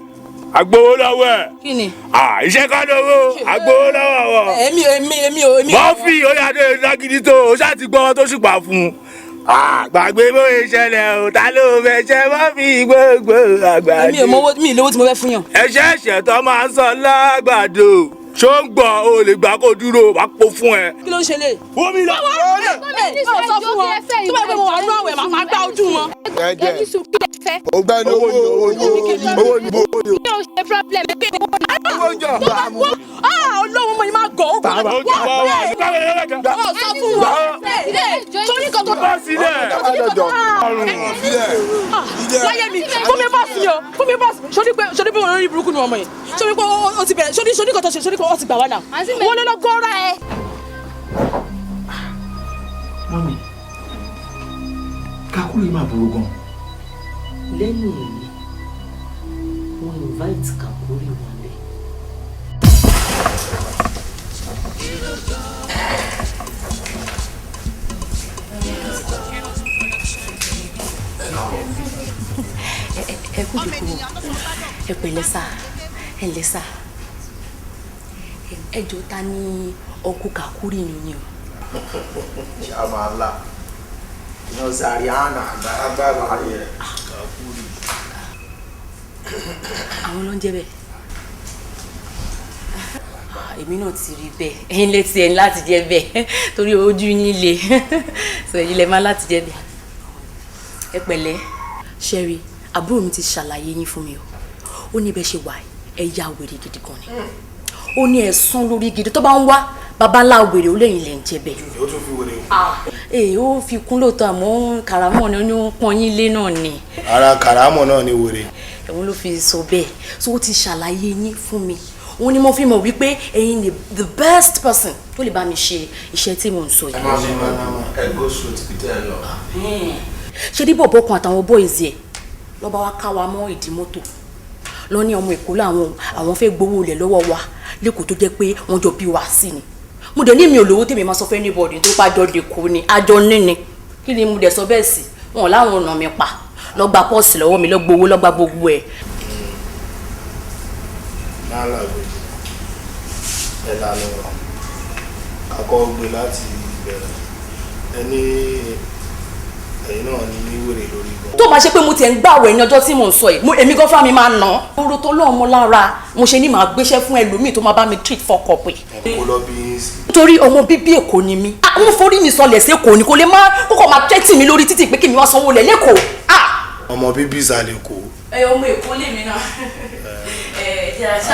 agbowó lọ́wọ́ ẹ̀. Kí ni. iṣẹ́ kan lówó agbowó lọ́wọ́ wọn. èmi ò. mọ́fì oyàdé lágídí tó o ṣáà ti gbọ́ wọn tó ṣùpà fún un. gbàgbé bóyá ìṣẹ̀lẹ̀ o ta ló fẹ́ ṣe mọ́fì gbogbo àgbàdo. mi ì lówó tí mo fẹ́ fún yàn. ẹ̀ṣẹ̀ ẹ̀ṣẹ̀ máa ń sọ lágbàdo ṣó ń gbọ́ o lè gbà kó dúró wàá pò fún ẹ. Kí ló ń ṣe lè. fún mi lọ. sọ fún wọn tó bá gbé mo wà nú àwẹ̀ máa gbá ojú wọn. ẹ̀jẹ̀ o gbẹ́ ní owó ní bó. mi ò ṣe problem pé owó jọ. olówó mo ni máa gọ̀ ó gbọ́. wọ́n sọ fún wọn. torí kan tó bá sílẹ̀. láyé mi fún mi bá sí o fún mi bá sí sórí pé wọn lórí burúkú ni ọmọ yẹn sórí pé ó ti bẹ̀rẹ̀ sórí kan tó ṣe sórí kan ó ti gbà wá náà wọn ló lọ gọ́ra ẹ. mọ́mí kakú yìí máa burú gan. lẹ́yìn èyí wọ́n invite Kakuri wọlé. ẹ kú dùkú ẹ pẹ̀lẹ́ sá ẹ lẹ́ sá ẹ jọ ta ní ọkọ Kakuri nìyẹn o. Shamala. No Sariana, Garaba here. Kakuri. Àwọn ló ń jẹ́ bẹ́ẹ̀. Èmi náà ti rí bẹ́ẹ̀. Ẹ̀yin lè tiẹ̀ láti jẹ́ bẹ́ẹ̀ torí ojú yín le. So ẹ̀yin lè máa láti jẹ́ bẹ́ẹ̀. Ẹ pẹ̀lẹ́. Sherry, àbúrò mi ti ṣàlàyé yín fún mi o. Ó ní bẹ́ẹ̀ ṣe wà ẹ ya wèrè gidi gan ni. Ó ní ẹ̀sán lórí gidi tó bá ń wá babalá wèrè ó lẹ́yìn lẹ́ ń jẹ bẹ́ẹ̀. Ó tún fi wèrè. Ó fi kún lóòótọ́ àmọ́ kàrámọ̀ ni ó ní pọ́n yín lé náà ni. Ara kàrámọ̀ náà ni wèrè. Ẹ̀wọ̀n ló fi sọ bẹ́ẹ̀ so ó ti ṣàlàyé yín fún mi òun ni mo fi mọ̀ wípé ẹ̀yin ni the best person tó lè bá mi ṣe iṣẹ́ tí mò ń sọ yìí. Ẹ go straight to tell lọ. Ṣé ní bọ̀bọ̀ kan àtàwọn boys ẹ̀ lọ́ba wa ká wa mọ́ ìdí mọ́tò lọ ní ọmọ Èkó làwọn àwọn fẹ́ gbowó lẹ̀ lọ́wọ́ wa lẹ́kọ̀ọ́ tó jẹ́ pé wọ́n jọ bí wa sí ni mo dẹ̀ ní mi ò lówó tèmi máa sọ fún anybody tó pàjọ dèkó ni àjọ níní kí ni mo dẹ̀ sọ bẹ́ẹ̀ sí wọn láwọn ọ̀nà mi pa lọ gba pọ́ọ̀sì lọ́wọ́ mi lọ gbowó lọ gba gbogbo ẹ̀. Nálà gbé ẹ lànà akọ gbé láti ìbẹ̀rẹ̀ ẹni ẹ̀yin náà ní wèrè lórí gan. tó máa ṣe pé mo tiẹ̀ ń gbàwẹ̀ ní ọjọ́ tí mò ń sọ yìí èmi gan fúnra mi máa nà án. oró tó lọ́ọ́ mọ́ lára mo ṣe ní màá gbéṣẹ́ fún ẹlòmíì tó máa bá mi treat fọkọ̀ pé. kó lọ bí yín sí. nítorí ọmọ bíbí Èkó ni mí. àwọn forí mi sọlẹ̀ sí Èkó ni kò lè má kókò máa tẹ́tì mi lórí títì pé kí mi wá sanwó lẹ̀ lẹ́kọ̀ọ́. ọmọ bíbí ìsàlẹ̀ Èkó. ọmọ Èkó lèmi náà.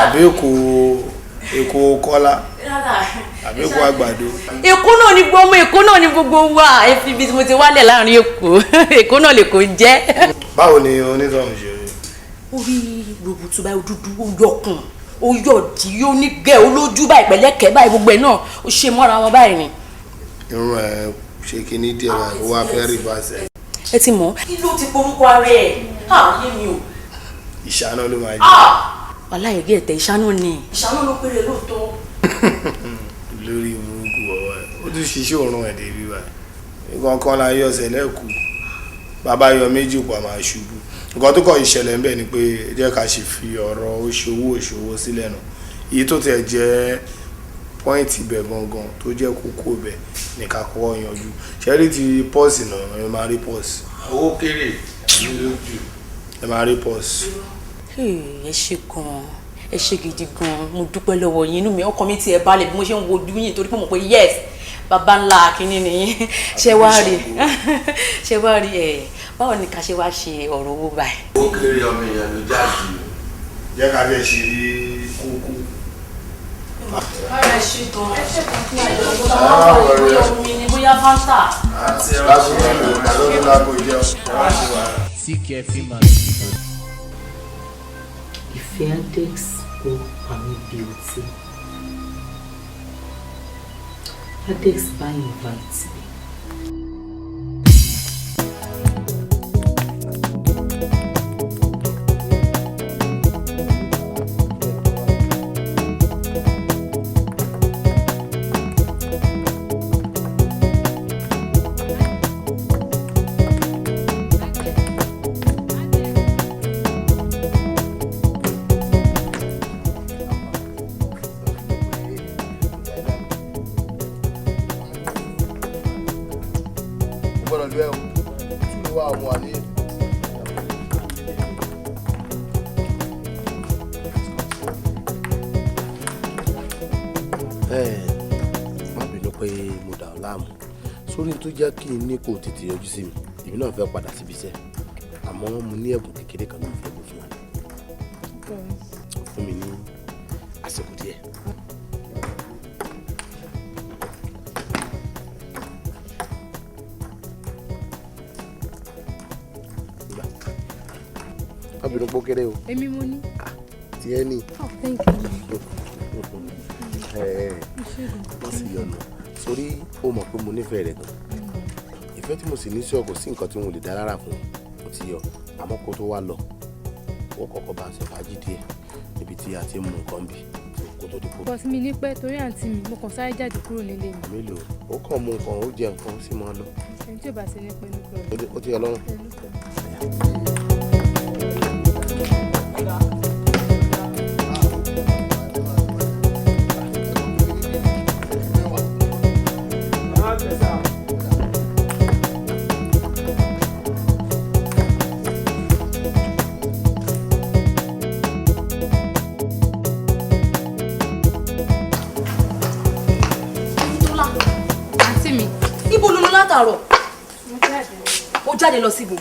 àbí Èkó Kọ́lá àbí Èkó Àgbàdo. Èkó náà ni gbogbo ọmọ Èkó náà ni gbogbo wa ẹ fi ibi tí mo ti wálẹ̀ láàrin Èkó Èkó náà lè kó jẹ́. báwo ni onítọ̀hún ṣe rí. ó rí gbogbo tó báyìí dúdú ó yọkùn ó yọ̀dí ó ní gẹ̀ ó lójú báyìí pẹ̀lẹ́kẹ̀ báyìí gbogbo ẹ̀ náà ó ṣe mọ́ra wọn báyìí ni. irun ẹ ṣe kíní díẹ̀ báyìí ó wá fẹ́ rí fàṣẹ. ẹ ti mọ̀ kí ló ti porúkọ ara ẹ̀ yé mi o. ìṣáná ló máa jẹ. wàláhì gé ẹ̀tẹ̀ ìṣáná ni. ìṣáná ló péré lóòótọ́. lórí burúkú ọwọ́ ẹ̀ ó tún ṣiṣẹ́ òórùn ẹ̀ débi báyìí nǹkan kan la yọ ọ̀sẹ̀ lẹ́kùú bàbá yọ méjì pọ̀ máa ṣubú nǹkan tó kọ̀ ìṣẹ̀lẹ̀ ń bẹ̀ ni pé jẹ́ ká ṣe fi ọ̀rọ̀ òṣòwò sílẹ̀ nù èyí tó tẹ̀ jẹ́ pọ́ìntì ibẹ̀ gangan tó jẹ́ kókó ibẹ̀ ní ká kọ́kọ́ yanjú ṣẹ́rí ti pọ́ọ̀sì náà ẹ máa rí pọ́ọ̀sì. owó kéré ẹ máa rí pọ́ọ̀sì. ẹ ṣe gan-an ẹ ṣe gidi gan-an mo dúpẹ́ lọ́wọ́ yín inú mi ọkàn mi ti ẹ̀ balẹ̀ bí mo ṣe ń wo ojú yín torí pé mo pé yes bàbá ńlá kínní nìyí ṣé wá rí ẹ báwo ni ká ṣe wá ṣe ọ̀rọ̀ owó báyìí. ó kéré ọmọ èèyàn ló jáde jẹ́ ká fẹ́ ṣe kókó. ẹ ṣe gan ẹ ṣe gan fún àjọ ọgbọ́n bóyá omi ni bóyá fanta. àti ẹ wá sí ẹnu ìdálódún lágbo jẹun ẹ wá sí wa. ìfẹ́ adex ó pa mí bí ọtí. Adex bá invite me. tó jẹ́ kí n ní kó tètè yọjú sí mi èmi náà fẹ́ padà síbi iṣẹ́ àmọ́ mo ní ẹ̀bùn kékeré kan tó fẹ́ kó fún wa fún mi ní àsìkò díẹ̀. obìnrin pọ́ kéré o. èmi mo ní. ti ẹ ní. oh thank you. wọ́n sì yọnu sórí ó mọ̀ pé mo nífẹ̀ẹ́ rẹ̀ gan ìfẹ́ tí mo sì ní sí ọkọ̀ sí nǹkan tí mo lè dá rárá fún mo ti yọ àmọ́ kó tó wá lọ ó kọ́kọ́ bá a ṣe fàájì díẹ̀ níbi tí a ti mú nǹkan bì kó tó di kó. bọ́sí mi ní pẹ́ torí àǹtí mi mo kàn sáré jáde kúrò nílé mi. mélòó ó kàn mú nǹkan ó jẹ nǹkan ó sì máa lọ. ẹni tí ò bá ṣe ní pẹ́ ní pẹ́. ó ti yọ lọ́rùn. ó jáde lọ síbo.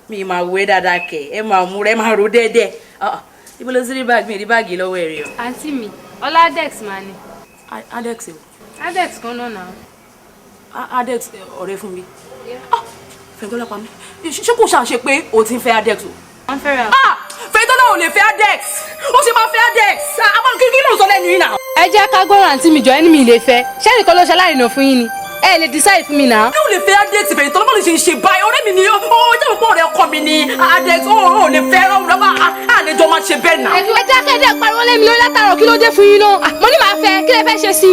mi máa wé dáadáa kẹ ẹ máa mú rẹ máa ro dẹ́dẹ́ ibo ló sí rí báàgì mi rí báàgì lọ́wọ́ ẹ̀ rí o. àǹtí mi ọlá adex máa ní. adex o. adex kan náà náà. adex ọ̀rẹ́ fún mi. Fẹ́ntọ́lá pa mí ṣé kò ṣàṣe pé o ti ń fẹ́ adex o. wọ́n fẹ́ ra. Fẹ́ntọ́lá ò lè fẹ́ adex ó sì máa fẹ́ adex àmọ́ kí ló ń sọ lẹ́nu yìí náà. ẹ jẹ́ ká gbọ́ràn àǹtí mi jọ ẹni mi lè fẹ́ ṣé nìkan ló ṣe aláìná fún yín ni ẹ lè decide fún mi náà. mi ò lè fẹ́ adex Fẹ́ntọ́lá bó lè ṣe ń ṣe báyìí ọ̀rẹ́ mi ni ó jẹ́ òpó ọ̀rẹ́ ọkọ mi ni adex ó lè fẹ́ rọ́bà àlejò máa ṣe bẹ́ẹ̀ náà. ẹ jẹ́ kẹ́dẹ̀ pariwo lé mi lórí látàrọ̀ kí ló dé fún yín náà mo ní màá fẹ́ kí lẹ fẹ́ ṣe sí.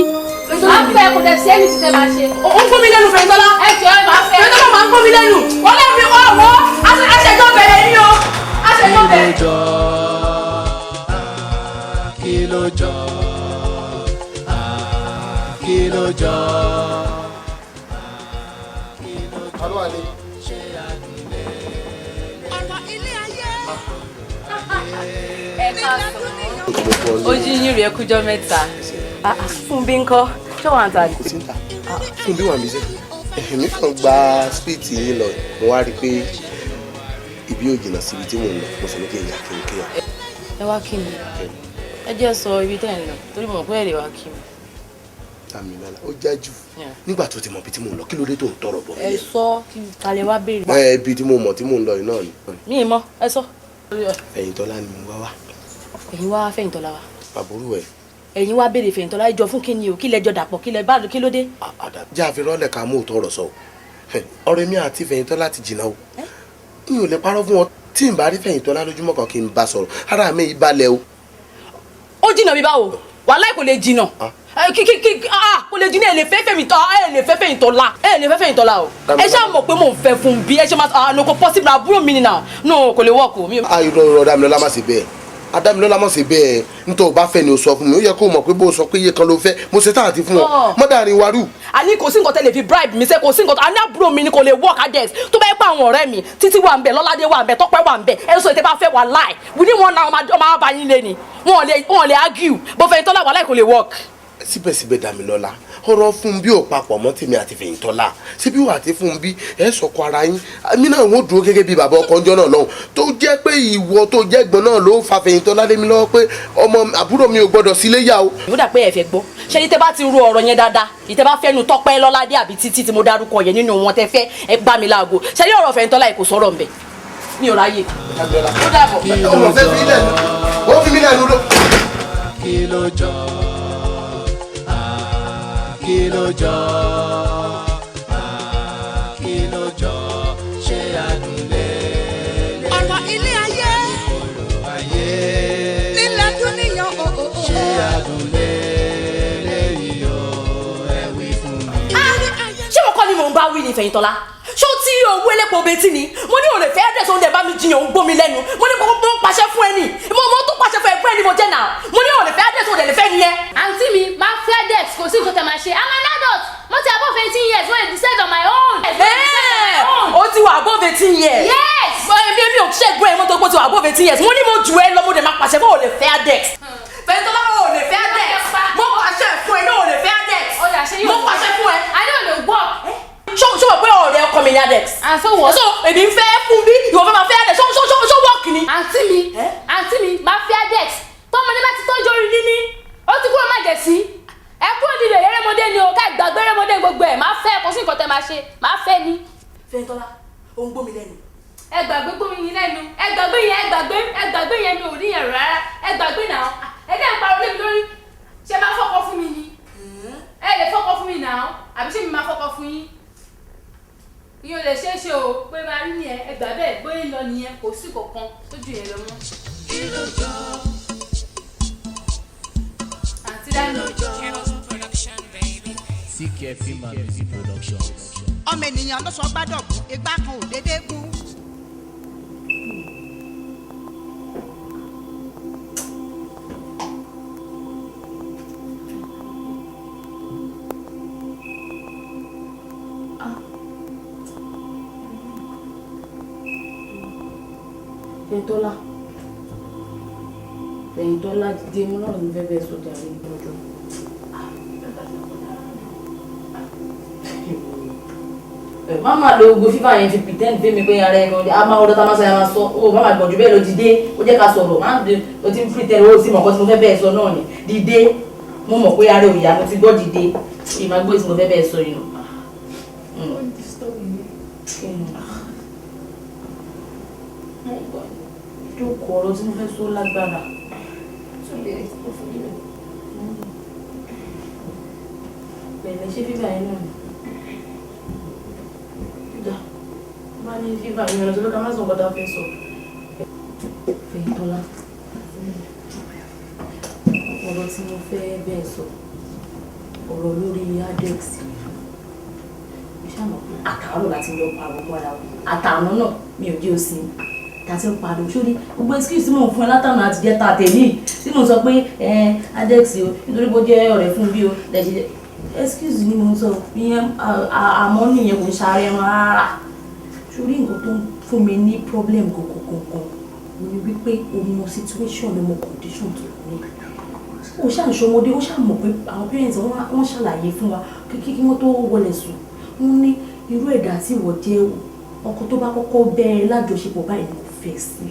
máa fẹ́ kò dẹ̀ sí ẹni tí tẹ máa ṣe. ó ń fún mi lẹ́nu Fẹ́ntọ́lá. ẹ jọ ẹ máa fẹ́. Fẹ́ntọ́lá máa ń fún mi lẹ́nu wọ́n lé mi ọ̀wọ́ àṣẹjọ́ bẹ̀rẹ̀ ni o àṣẹjọ́ bẹ̀rẹ̀. kí ló jọ kí ló jọ. ojú yín rí ẹkújọ mẹ́ta fún bí ńkọ́ ṣé wàá ta ni. kò sí ń ta fún bí wàá mi sẹ èmi kàn gba spirit yín lọ mo wá rí i pé ibi ò jìnnà síbi tí mò ń lọ mo sì ní kí n yà kí n kí yà. ẹ wá kí mi ẹ jẹ́ sọ ibi tẹ́ ẹ̀ ń lọ torí mo mọ̀ pé ẹ lè wá kí mi. Àmìnálà ó jájú nígbà tó ti mọ ibi tí mò ń lọ kí ló dé tó ń tọrọ bọ. ẹ sọ kí kalẹ̀ wá béèrè. ibi tí mo mọ̀ tí mò ń lọ yìí náà ni. mi ì mọ̀ ẹ sọ. Ẹ̀yìntọ́lá ni mo wá wá. ẹ̀yin wá Fẹ́yìntọ́lá wa. àbúrò ẹ̀. ẹ̀yin wá béèrè Fẹ́yìntọ́lá ìjọ fún kíni o kí lẹ́jọ́ dàpọ̀ kí lẹ́ bá kí ló dé. jẹ́ àfirọ́lẹ̀ ká mú òótọ́ ọ̀rọ̀ sọ ọ̀rẹ́ mi àti Fẹ́yìntọ́lá ti jìnnà o n ò lè parọ́ fún wọn tí n bá rí Fẹ́yìntọ́lá lójúmọ́ kan kí n bá sọ̀rọ̀ ara mi ìbalẹ̀ o. ó jìnnà bí báwo wàhálà kò lè jìnnà kò lè jìnnà ẹ lè fẹ́ Fẹ́yìntọ́lá o ẹ ṣáà mọ̀ pé mò ń fẹ́ fún bí ẹ ṣe máa no kò possible àbúrò mi nìyà no kò lè work o. irọ́ Dámilọ́lá má ṣe bẹ́ẹ̀ Adámilọ́lá má ṣe bẹ́ẹ̀ nítorí o bá fẹ́ ni o sọ fún mi ó yẹ kó o mọ̀ pé bó o sọ pé iye kan ló fẹ́ mo ṣe tán àti fún ọ mọ́dàrin warú. àní kò sí nǹkan tẹ́lẹ̀ fi bribe mi sẹ́ kò sí nǹkan àní àbúrò mi ni kò lè work adex tó bá yẹ pé àwọn ọ̀rẹ́ mi Títí wà ń bẹ̀ Lọ́ládé wà ń bẹ̀ Tọ́pẹ́ wà ń bẹ̀ ẹ̀ sọ ètè bá fẹ́ wà láì within 1 hour ọmọ bá yín lé ni wọn lè argue bó Fẹ́yìntọ́lá wà láì kò lè work. síbẹ̀síbẹ̀ Dámilọ́lá ọ̀rọ̀ Fúnbí ò papọ̀ mọ́ tèmi àti Fẹ́yìntọ́lá síbí wà àti Fúnbí ẹ̀ sọ̀kọ ara yín mi náà wọ́n dúró gẹ́gẹ́ bí bàbá ọkọ ọjọ́ náà lọ́hùn tó jẹ́ pé ìwọ tó jẹ́ gbọ́n náà ló fa Fẹ́yìntọ́lá lé mi lọ́wọ́ pé ọmọ àbúrò mi ò gbọ́dọ̀ sílé yà o. ó dà pé ẹ fẹ́ gbọ́ ṣé ní tẹ́ bá ti ru ọ̀rọ̀ yẹn dáadáa ìtẹ́ bá fẹ́nu Tọ́pẹ́ Lọ́ládé àbí Títí tí mo dárúkọ yẹn nínú wọn tẹ́ fẹ́ ẹ gbá mi láago ṣé ní ọ̀rọ̀ Fẹ́yìntọ́lá kò sọ̀rọ̀ ńbẹ̀ mi ò ráyè. ó dàbọ̀ ọmọ fẹ́ fi ilẹ̀ ó fi mí lẹ́nu lọ. kí ló jọ kí ló jọ kí ló jọ ṣé àdúlé ọ̀rọ̀ ilé ayé nílẹ̀ dúníyàn ṣé àdúlé léyìí o ẹ wí fún mi. ṣé mo kọ́ ni mò ń bá wí ní Fẹ́yìntọ́lá ṣó tí owó elépo betí ni mo ní òrè fẹ́ ẹ̀dẹ̀ sóúnjẹ bá mi jiyàn ń gbómi lẹ́nu mo ní mo pàṣẹ fún ẹ ní mo tó pàṣẹ fún ẹgbẹ́ ni mo jẹ́ náà mo ní òrè fẹ́ ẹ̀dẹ̀ sóúnjẹ lè fẹ́ ni ẹ. àǹtí mi máa fẹ́ dex kò sí nǹkan tẹ̀ máa ṣe I'm an adult mo ti above 18 years when I decide on my own. ó ti wà above 18 years. yes. èmi ò ṣẹ́gun ẹ̀ mọ́tò pé ó ti wà above 18 years mo ní mo jù ẹ lọ mo dẹ̀ máa pàṣẹ fún òrè fẹ́ ẹ̀dẹ̀. Fẹ́yìntọ́lá òrè fẹ́ ẹ̀dẹ̀ mo pàṣẹ fún ẹ ní òrè fẹ́ ẹ̀dẹ̀ mo pàṣẹ fún ẹ. I don't know work. ṣó wọ pé ọ̀rẹ́ ọkọ mi ní adex. so what. so èmi ń fẹ́ Fúnbí ìwọ fẹ́ máa fẹ́ adex ṣó wọ́ọ̀kì ni. àǹtí mi máa fẹ́ adex tọmọdé bá ti tọ́jú orí níní ó ti kúrò má jẹ̀ sí ẹ kúrò nílò erémọdé ni o ká ìgbàgbé erémọdé gbogbo ẹ̀ máa fẹ́ kó sí nǹkan tẹ́ máa ṣe máa fẹ́ ni. Fẹ́yìntọ́lá ó ń gbómi lẹ́nu. ẹ gbàgbé gbómi yín lẹ́nu ẹ gbàgbé yẹn mi ò ní yẹn rárá ẹ gbàgbé náà ẹ dẹ́ ń parọ́ lé mi lórí ṣé máa fọ́kọ fún mi ni ẹ lè fọ́kọ fún mi náà àbí ṣé mi máa fọ́kọ fún yín ìyẹn ò lè ṣeé ṣe o pé máa rí nìyẹn ẹ gbà bẹ́ẹ̀ bóyá ń lọ nìyẹn kò sí kankan tó ju yẹn lọ mọ́. kí ló jọ àǹtí dáná CK Film and Music Productions. ọmọ ènìyàn ló sọ gbádọ̀gùn igbá kan ò déédéé gún. Fẹ́yìntọ́lá dìde mú náà ní fẹ́fẹ́ sójà rí lọ́jọ́. Mama lo gbogbo fífà yẹn fi pretend fún mi pé ara ẹ̀ gan-an a máa ọ̀dọ́ tá a máa sọ ẹ̀ máa sọ ó mama gbọ̀njú bẹ́ẹ̀ ló dìde ó jẹ́ ká sọ̀rọ̀ máa ń de o ti ń pretend ó sì mọ̀ nǹkan tí mo fẹ́ bẹ́ẹ̀ sọ náà ni dìde mo mọ̀ pé ara òyà mo ti gbọ́ dìde ìmọ̀ gbé tí mo fẹ́ bẹ́ẹ̀ sọ yìí nù. Jókòó ọ̀rọ̀ tí mo fẹ́ sọ lágbára. Pẹ̀lẹ́ ṣé fífà yẹn náà ni? Máa ní fífà yẹn lọ́sọ̀rọ̀ ká má sọ nǹkan tá a fẹ́ sọ. Fẹ́yìntọ́lá. Ọ̀rọ̀ tí mo fẹ́ bẹ́ẹ̀ sọ. Ọ̀rọ̀ lórí adex. Mo ṣàmọ̀ pé àtàwọn láti lọ pariwo mọ́ra wọn. Àtàwọn náà mi ò jẹ́ òsín. Tàti ń pariwo sórí gbogbo excuse tí mò ń fún ẹ látàná àti jẹta àtẹ̀lé tí mò ń sọ pé adex o nítorí bó jẹ́ ọ̀rẹ́ fún bí o lẹ́sẹ̀ excuse ni mo ń sọ ìyẹn àmọ́ nìyẹn kò ń ṣàárẹ̀ rárá sórí nǹkan tó ń fún mi ní problem kankan mo ní wípé o mọ situation o mọ condition tó ní o ṣàǹṣọmọdé o ṣàmọ̀ pé àwọn parents wọ́n ṣàlàyé fún wa kí wọ́n tó wọlé sùn wọ́n ní irú ẹ̀dá tí ìwọ jẹ́ ọkọ tó bá kọ́kọ́ bẹ́ẹ̀ lájọṣepọ̀ báyìí ni kò fẹ́ sí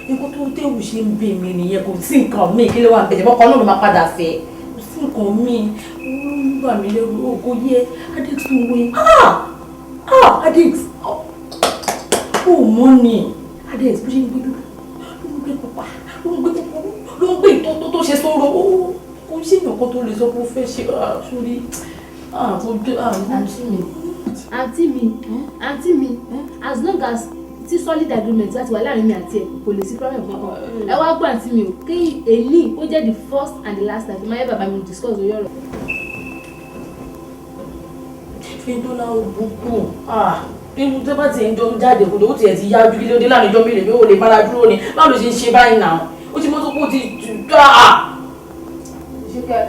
nǹkan tó tẹ̀wù ṣe ń bè mí nìyẹn kò sí nǹkan míì kí ló wà bẹ̀jẹ̀ bọ́kọ náà ló máa padà fẹ́ kò sí nǹkan míì ó ń bà mí lẹ́rù ògo yẹ adex tó ń wé adex ó mọ́ ni adex bó ṣe ń gbé dúró ló ń gbé pupa ló ń gbé pupa ló ń gbé tó ṣe sọ̀rọ̀ ó ṣe èèyàn kan tó lè sọ pé ó fẹ́ ṣe sórí àǹtí mi as long as tí solid agreement láti wà láàrin mi àti ẹ kò lè sí problem kankan ẹ wá gbọ́ àǹtí mi o kí èyí ó jẹ́ the first and the last time máa yẹ bàbá mi discuss lórí ọ̀rọ̀. fi tó náà bùkún nínú tó bá ti ń jọ ń jáde kò lówó tiẹ̀ ti yá ojú kílódé láàrin ìjọ mélòó mi ò lè mára dúró ni báwo ló ṣe ń ṣe báyìí náà ó ti mọ́tò kó ti ṣé kí ẹ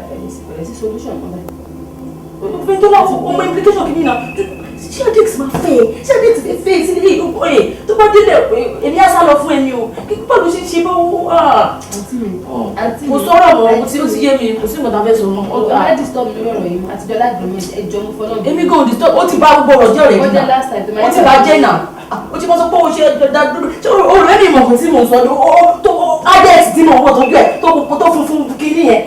bẹ̀rẹ̀ sí solution kan báyìí. òfin tó náà ọmọ implication kìíní náà ṣé adex máa fẹ́ ẹ ṣé adex fẹ́ fẹ́ sí ilé ìlú ẹ̀ tó bá délẹ̀ èmi á sá lọ fún ẹni o kí báwo ló ṣe ń ṣe báwo. kò sọ̀rọ̀ mọ́ ohun tí ó ti yé mi kò sí ìmọ̀ta fẹ́ sọ mọ́. ọ̀gá disturb mi lórí ọ̀rọ̀ yìí àtijọ́ lágbègbè ẹjọ́ mú fọlọ́. èmi kò disturb ó ti bá gbogbo ọ̀rọ̀ jẹ́ ọ̀rẹ́ mi náà ó ti bá jẹ́ náà ó ti mọ́ sọ pé ó ṣe dáadúró ṣé olùrẹ́ mi mọ̀ kò tí mò ń sọ tó adex tí mò ń wọ̀ tọ́jú ẹ̀ tó funfun kiri yẹn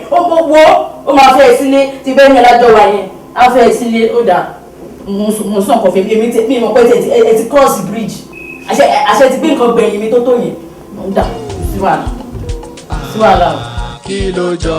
ó máa fẹ́ sílé ti bẹ́ẹ̀ ní alájọ wa yẹn á fẹ́ sílé ó dáa mo sọ nǹkan fẹ́ mi mọ̀ pé ẹ ti cross bridge àṣẹ ti gbé nǹkan gbẹ̀yìn mi tó yẹn ó dáa sí wàhálà o. kí ló jọ.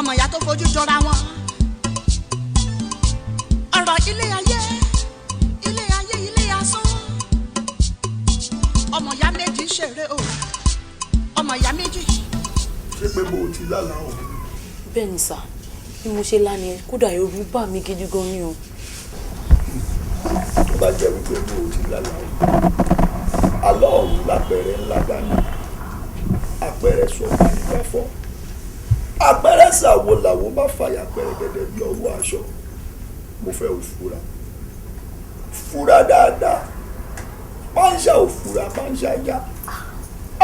ọmọ ìyá tó fojú jọra wọn ọ̀rọ̀ ilé ayé ilé asán ọmọ ìyá méjì ń ṣeré o ọmọ ìyá méjì. ṣé pé mo ti lálàá o. bẹ́ẹ̀ ni sà bí mo ṣe lánìí kódà ẹ̀rù bà mí gidi gan ni o. tó bá jẹ́ wípé mo ti lálàá o àlọ́ ọ̀hún lápẹẹrẹ ńlá dání àpẹẹrẹ sọ̀rọ̀ nígbà fọ́ àpẹẹrẹ ṣàwo làwọn bá fàyà pẹ̀rẹ̀gẹ̀dẹ̀ bí ọwọ́ aṣọ mo fẹ́ òfura fura dáadáa pàǹṣà òfura pàǹṣà ajá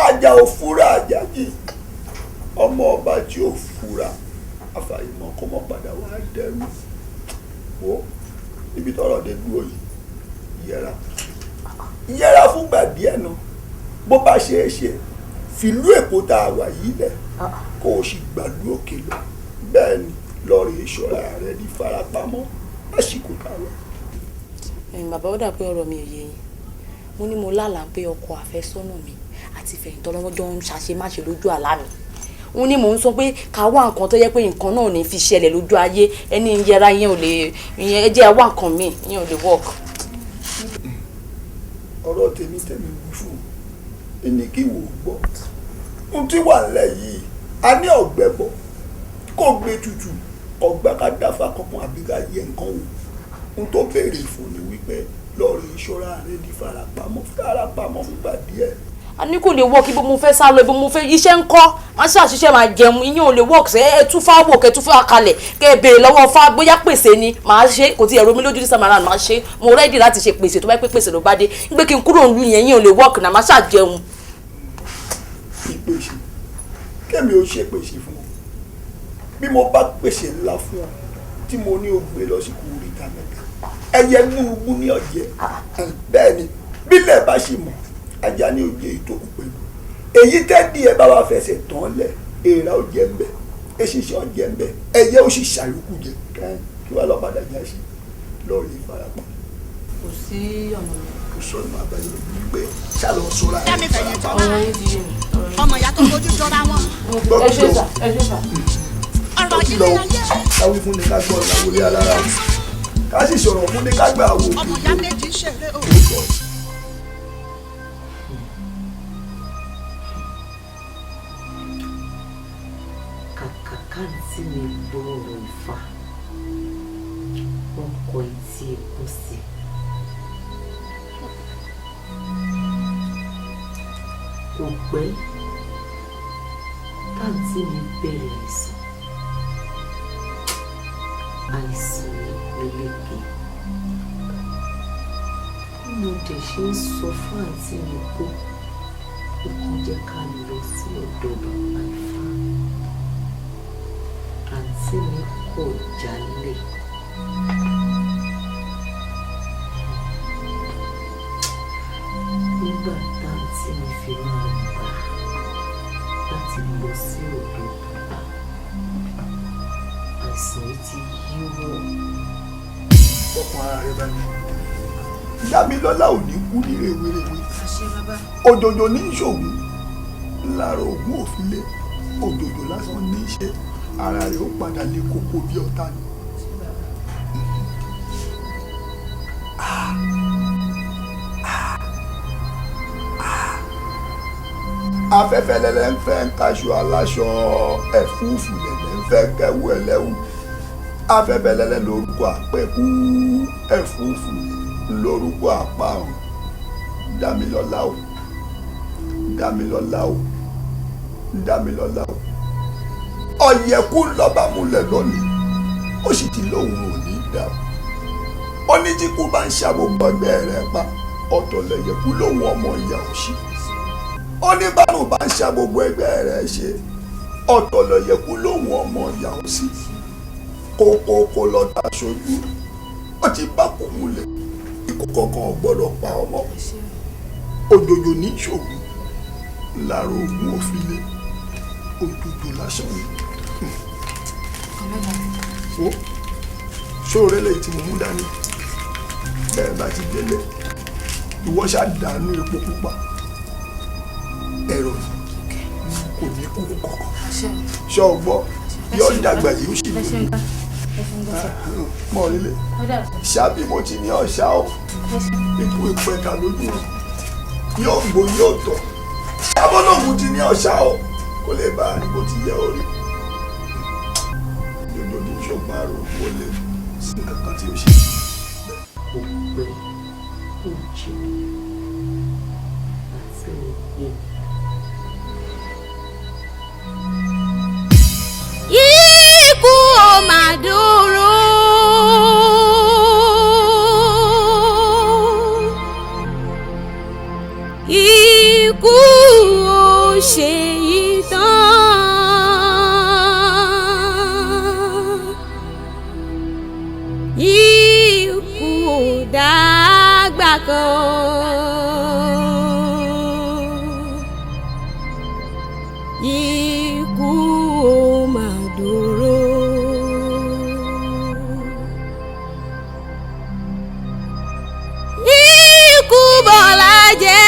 ajá òfura ajá yìí ọmọ ọba tí òfura àfàìmọ̀ kó mọ́ padà wá dẹrù wo ibi tọ́rọ̀ dé dúró yìí yẹra fúngbà díẹ̀ náà bó bá ṣe é ṣe fìlú Èkó tá a wà yìí lẹ̀ kó o sì gbàlú òkè lọ bẹ́ẹ̀ ni lọ́ọ̀rì ìṣọ́ra rẹ ní farapamọ́ lásìkò táwọn. bàbá ó dà pé ọ̀rọ̀ mi ò yé yín mo ní mo lálàá pé ọkọ àfẹ́sọ́nà mi àti ìfẹ̀yìntàn lọ́wọ́jọ́ ń ṣàṣemáṣe lójú àlá mi wọ́n ní mò ń sọ pé ká wá nǹkan tó yẹ pé nǹkan náà ò ní fi ṣẹlẹ̀ lójú ayé ẹni yẹra yẹn ò lè ìyẹn ẹ jẹ́ wá nǹkan míì ìyẹn ò lè work. ọ̀rọ̀ tèmi wí fún ẹni kí wò ó gbọ́ ohun tí wà nílẹ̀ yìí a ní ọ̀gbẹ́ bọ̀ kó gbé tutù ọ̀gbẹ́ ká dáfà kankan àbí ká yẹ nǹkan wò ohun tó béèrè fún ni wípé lọ́ọ̀rì ìṣọ́ra rẹ di farapamọ́ fúngbà díẹ̀. a ní kò lè work ibo mo fẹ́ sá lọ ibo mo fẹ́ iṣẹ́ ń kọ́ máa ṣàṣìṣe máa jẹun ìyẹn ò lè work ṣe ẹ tún fá wò kẹ tún fá kalẹ̀ kẹ ẹ béèrè lọ́wọ́ fá bóyá pèsè ni màá ṣe kò tí ẹ̀rọ mi lójú ní samara màá ṣe mo rẹ́dì láti ṣe pèsè tó bá pé pèsè ló bá dé nígbè kí n kúrò nílùú yẹn ìyẹn ò lè work náà máa ṣàjẹun. ìpèsè kẹ́mi ò ṣe pèsè fún ọ bí mo bá pèsè ńlá fún ọ tí mo ní o gbé lọ sí kúrìtà mẹ́ta ẹyẹ gbúgbú ní ọ̀jẹ̀ bẹ́ẹ̀ ni bílẹ̀ bá sì mọ̀ ajá ní ojú ìtòkù pẹ̀lú èyí tẹ́dí ẹ bá wà fẹsẹ̀ tán lẹ̀ èèrà ó jẹ́ ńbẹ eṣinṣin ó jẹ́ ńbẹ ẹyẹ ó sì ṣàyókù jẹ kí wàá lọ padà já sí lọ́ọ̀rì ìfarapa. kò sí ọ̀nà kò sọ̀nà àbáyọ wípé ṣàlọ́ sọ́ra ẹ̀ ọ̀rọ̀ yín ti yé mi. ọmọ ìyá tó fojú jọra wọn. ẹ ṣe sà ẹ ṣe sà. ọ̀rọ̀ ilé ayé. káwí fún ni ká gbọ́ ọ̀nà wọlé alára ká sì sọ̀rọ̀ fún ni ká gbà wò. ọmọ ìyá méjì ṣeré o. káàntì mi gbọ́ ọ̀rọ̀ Ifá wọn kọ etí epo sí kò pẹ́ táǹtí mi bẹ̀rẹ̀ àìsàn lélẹ́kẹ̀. mo dẹ̀ ṣe ń sọ fún àǹtí mi pé ó kàn jẹ́ ká lọ sí ọ̀dọ̀ bàbá Ifá. àǹtí mi kọ̀ jálẹ̀. nígbà táǹtí mi fi máa gbà láti lọ sí ọ̀dọ̀ bàbá, àìsàn yìí ti yíwọ́. ọkàn ara rẹ bá mi. Dámilọ́lá ò ní kú ní rèwerèwe. àṣẹ bàbá. òjòjò ní ìṣòwò lára ògùn òfìlé òjòjò lásán ní í ṣe ara rẹ ó padà lè kókó bí ọ̀tá ni. afẹ́fẹ́ lẹ́lẹ́ ń fẹ́ ń kaṣọ aláṣọ ẹ̀fúùfù lẹ́lẹ́ ń fẹ́ kẹ́wù ẹlẹ́wù afẹ́fẹ́ lẹ́lẹ́ lórúkọ àpẹ̀kú ẹ̀fúùfù lórúkọ àpáhùn. Dámilọ́lá o Dámilọ́lá o Dámilọ́lá o ọ̀yẹ̀kú lọ́ba múlẹ̀ lónìí ó sì ti lóun ò ní dá ó ní tí kú bá ń ṣàbògbọ́ ẹgbẹ́ rẹ̀ pa ọ̀tọ̀ lẹ̀yẹ̀kú lóun ọmọ ìyá òṣì ó ní bárùn bá ń ṣàbògbọ́ ẹgbẹ́ rẹ̀ ṣe ọ̀tọ̀ lẹ̀yẹ̀kú lóun ọmọ ìyá òṣì kókókó lọ́ta ṣojú ó ti bá kò múlẹ̀ ikú kankan gbọ́dọ̀ pa ọmọ òjòjò ní ìṣòwò lára ogun òfìlé òjòjò lásán ni. wo ṣóòrẹ́ lẹ́yìn tí mo mú dání bẹ́ẹ̀ bá ti délé ìwọ ṣáà dànù epo pupa ẹ̀rọ kò ní kú kọ̀ọ̀kan ṣọ́ gbọ́ yóò dàgbà yìí ó sì ní mọ̀ nílé ṣáàbí mo ti ní ọ̀ṣà ọ̀ ikú ìpẹ́ta lójú yóò gbó yóò tọ̀ ṣábọ́nàmù ti ní ọ̀ṣà ọ̀ kó lè bá a rí bó ti yẹ orí dodo ní ṣùgbọ́n àrò wọlé sí kankan tí ó ṣe. ó pẹ́ ó jẹ́ àti òye. Ikú ò máa dúró. Ikú ò ṣe ìtàn. Ikú ò dàgbà kan. Ikú ò máa dúró. Ikú bọ̀lá jẹ́.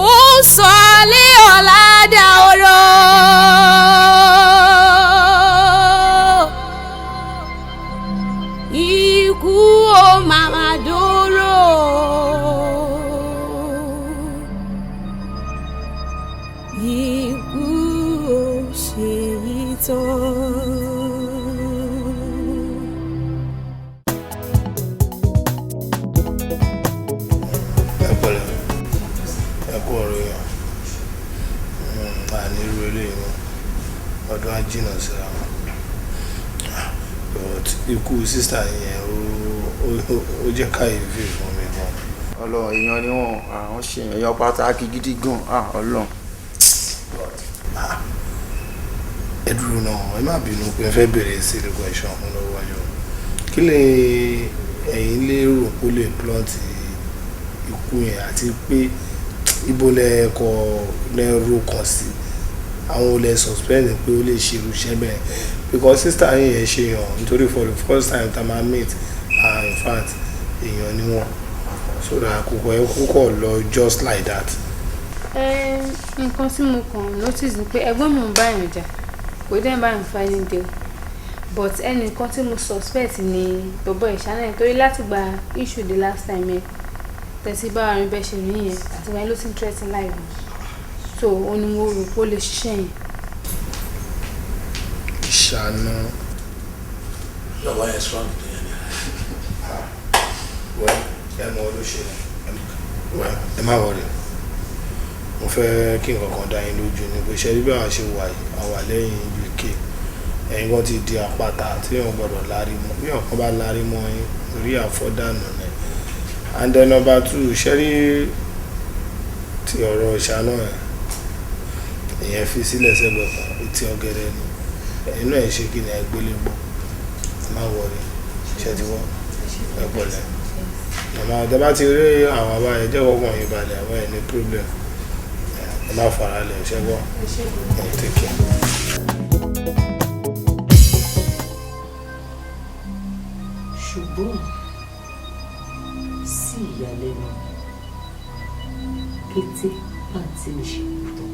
Ó sọlé ọ̀la dahoro. Ikú ò máa dúró. Ikú ò ṣe ìtàn. ẹ pẹ̀lẹ́ ẹ kú ọ̀rọ̀ yẹn àní irú eléyìí wọn ọdún ajínà síra wọn but ikú sísá yẹn ó jẹ́ káyéfì fún mi gan. Ọlọ́run èèyàn ni wọn àwọn ṣe èèyàn pàtàkì gidi gan Ọlọ́run. ẹ dúró náà ẹ má bínú pé ẹ fẹ́ bèrè sílẹ̀ question fún lọ́wọ́ yọ kí lè ẹ̀yin lérò kó lè plot ikú yẹn àti pé ibo lẹ́ẹ̀kọ́ lẹ́rù kan sí àwọn olè suspect pé ó lè ṣerú iṣẹ́ bẹ́ẹ̀ because sister yín yẹn ṣe hàn nítorí for the first time tá máa meet in fact èèyàn ni wọ́n so that àkókò ẹ kókò lọ just like that. nǹkan tí mo kàn notice ni pé ẹ̀gbọ́n mi ò bá èèyàn jà kò dẹ́n bá èèyàn fighting deal but ẹnìkan tí mo suspect ni bọ̀bọ̀ ìṣáná nítorí láti gba issue the last time yẹn tẹ̀sí bá àrùn bẹ́ẹ̀ ṣe rí yẹn àti wọn ló ti ń threaten life so òun ni mo rò pé ó lè ṣiṣẹ́ yẹn. ìṣáná lọ́wọ́ ẹ̀ strong tó yẹn ni. wẹ́n ẹ mọ olóṣèlú wẹ́n ẹ má wọlé mo fẹ́ kí nǹkan kan dá yín lójú ni pé ṣe bí àwọn ṣe wà yìí àwa lẹ́yìn UK ẹ̀yin kan ti di àpáta tí èèyàn gbọ́dọ̀ lárí mọ́ bí èèyàn kan bá lárí mọ́ yín orí àfọ́dànù ni. And then number 2 ṣẹ́rí ti ọ̀rọ̀ ìṣáná ẹ̀ èèyàn fi sílẹ̀ sẹ́gbẹ̀ kan etí ọ̀gẹ̀dẹ̀ ni inú ẹ̀ ṣe kí ni ẹ gbélé gbó ẹ má wọlé ṣe ti wọ́n ẹ pọ̀lẹ́ màmá ọ̀dọ́ bá ti rí àwọn abáyẹ jẹ́ kọ́kọ́ yín balẹ̀ àwọn ẹ̀ ní problem ẹ má fara lẹ̀ ṣẹ́gbọ́n ẹ̀ tẹ̀kẹ́. ṣùgbọ́n sí ìyàlẹ́nu kété àti ìṣèlú.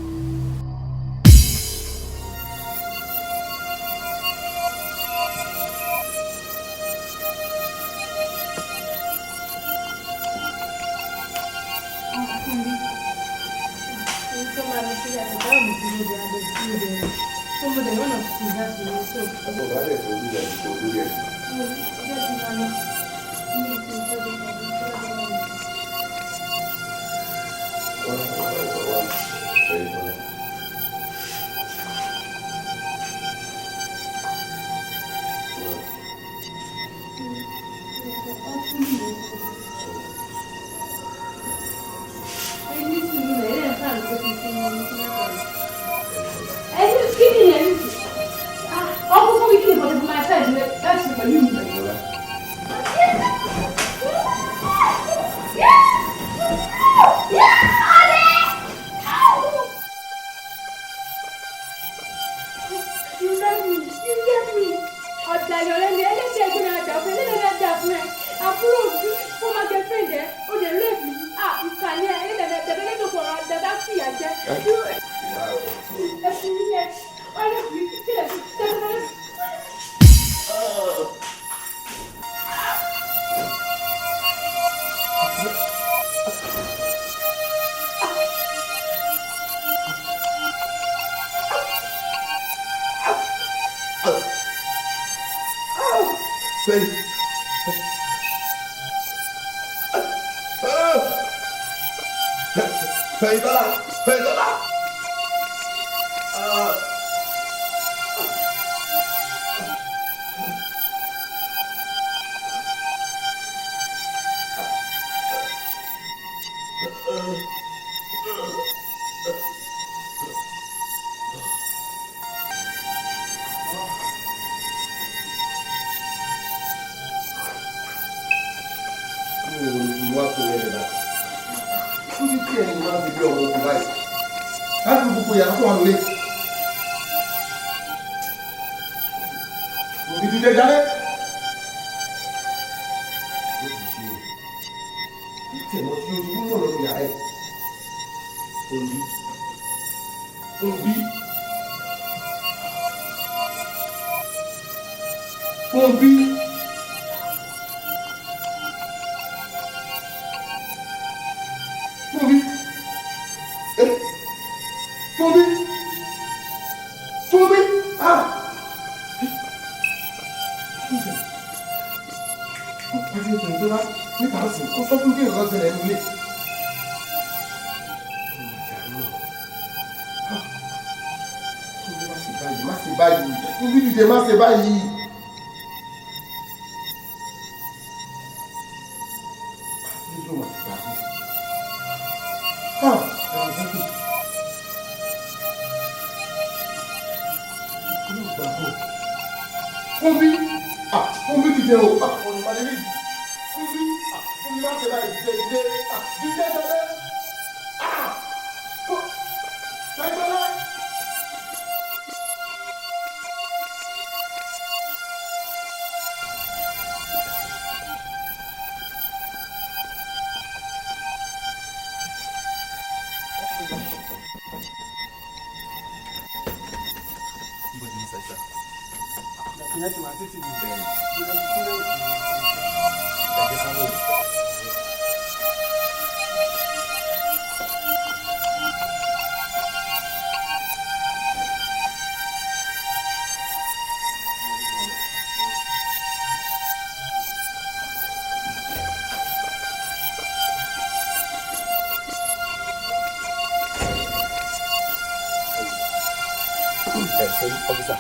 ṣe ọ́fíìsà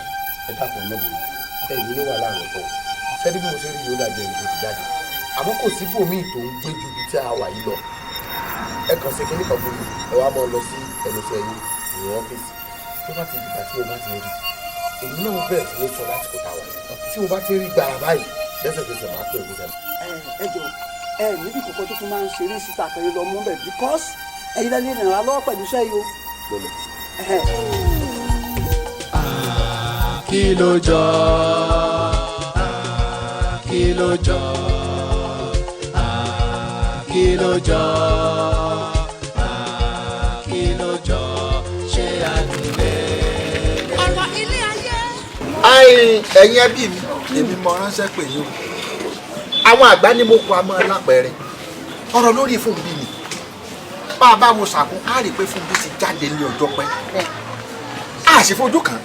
ẹ dàpọ̀ ọmọbìnrin ìlú ló wà láàrin ọ̀tọ̀ ṣẹ́ni bí mo ṣe rí yóò dàbí ẹni tó ti jáde àmọ́ kò sí bòmíì tó ń gbé ju ibi tí a wà yìí lọ ẹ kàn ṣe kíní kan fún mi ẹ wá máa lọ sí ẹnusẹ yín ní ọ́fíìsì tó bá ti dìgbà tí mo bá ti rí èyí náà bẹ̀rẹ̀ sí ní sọ láti kó ta wà tí mo bá ti rí gbàrà báyìí lẹ́sẹ̀kẹsẹ̀ máa pè é sẹ́nu. ẹ jọ ẹ níbi kòkó tó tún máa ń ṣeré síta kan lọ mú bẹ because ẹ̀yin lẹni ìrìnà lọ́wọ́ pẹ̀lú iṣẹ́ yìí o. kí ló jọ kí ló jọ kí ló jọ kí ló jọ ṣé àdúlé. ọ̀rọ̀ ilé ayé. ẹ̀yin ẹbí mi èmi mọ ránṣẹ́ pè yín o àwọn àgbà ní mo kọ amọ́ lápẹ̀rẹ̀ ọ̀rọ̀ lórí Fúnbí ni bá a bá wo sàkún á rí i pé Fúnbí ti jáde ní ọjọ́ pẹ́ a sì fojú kàn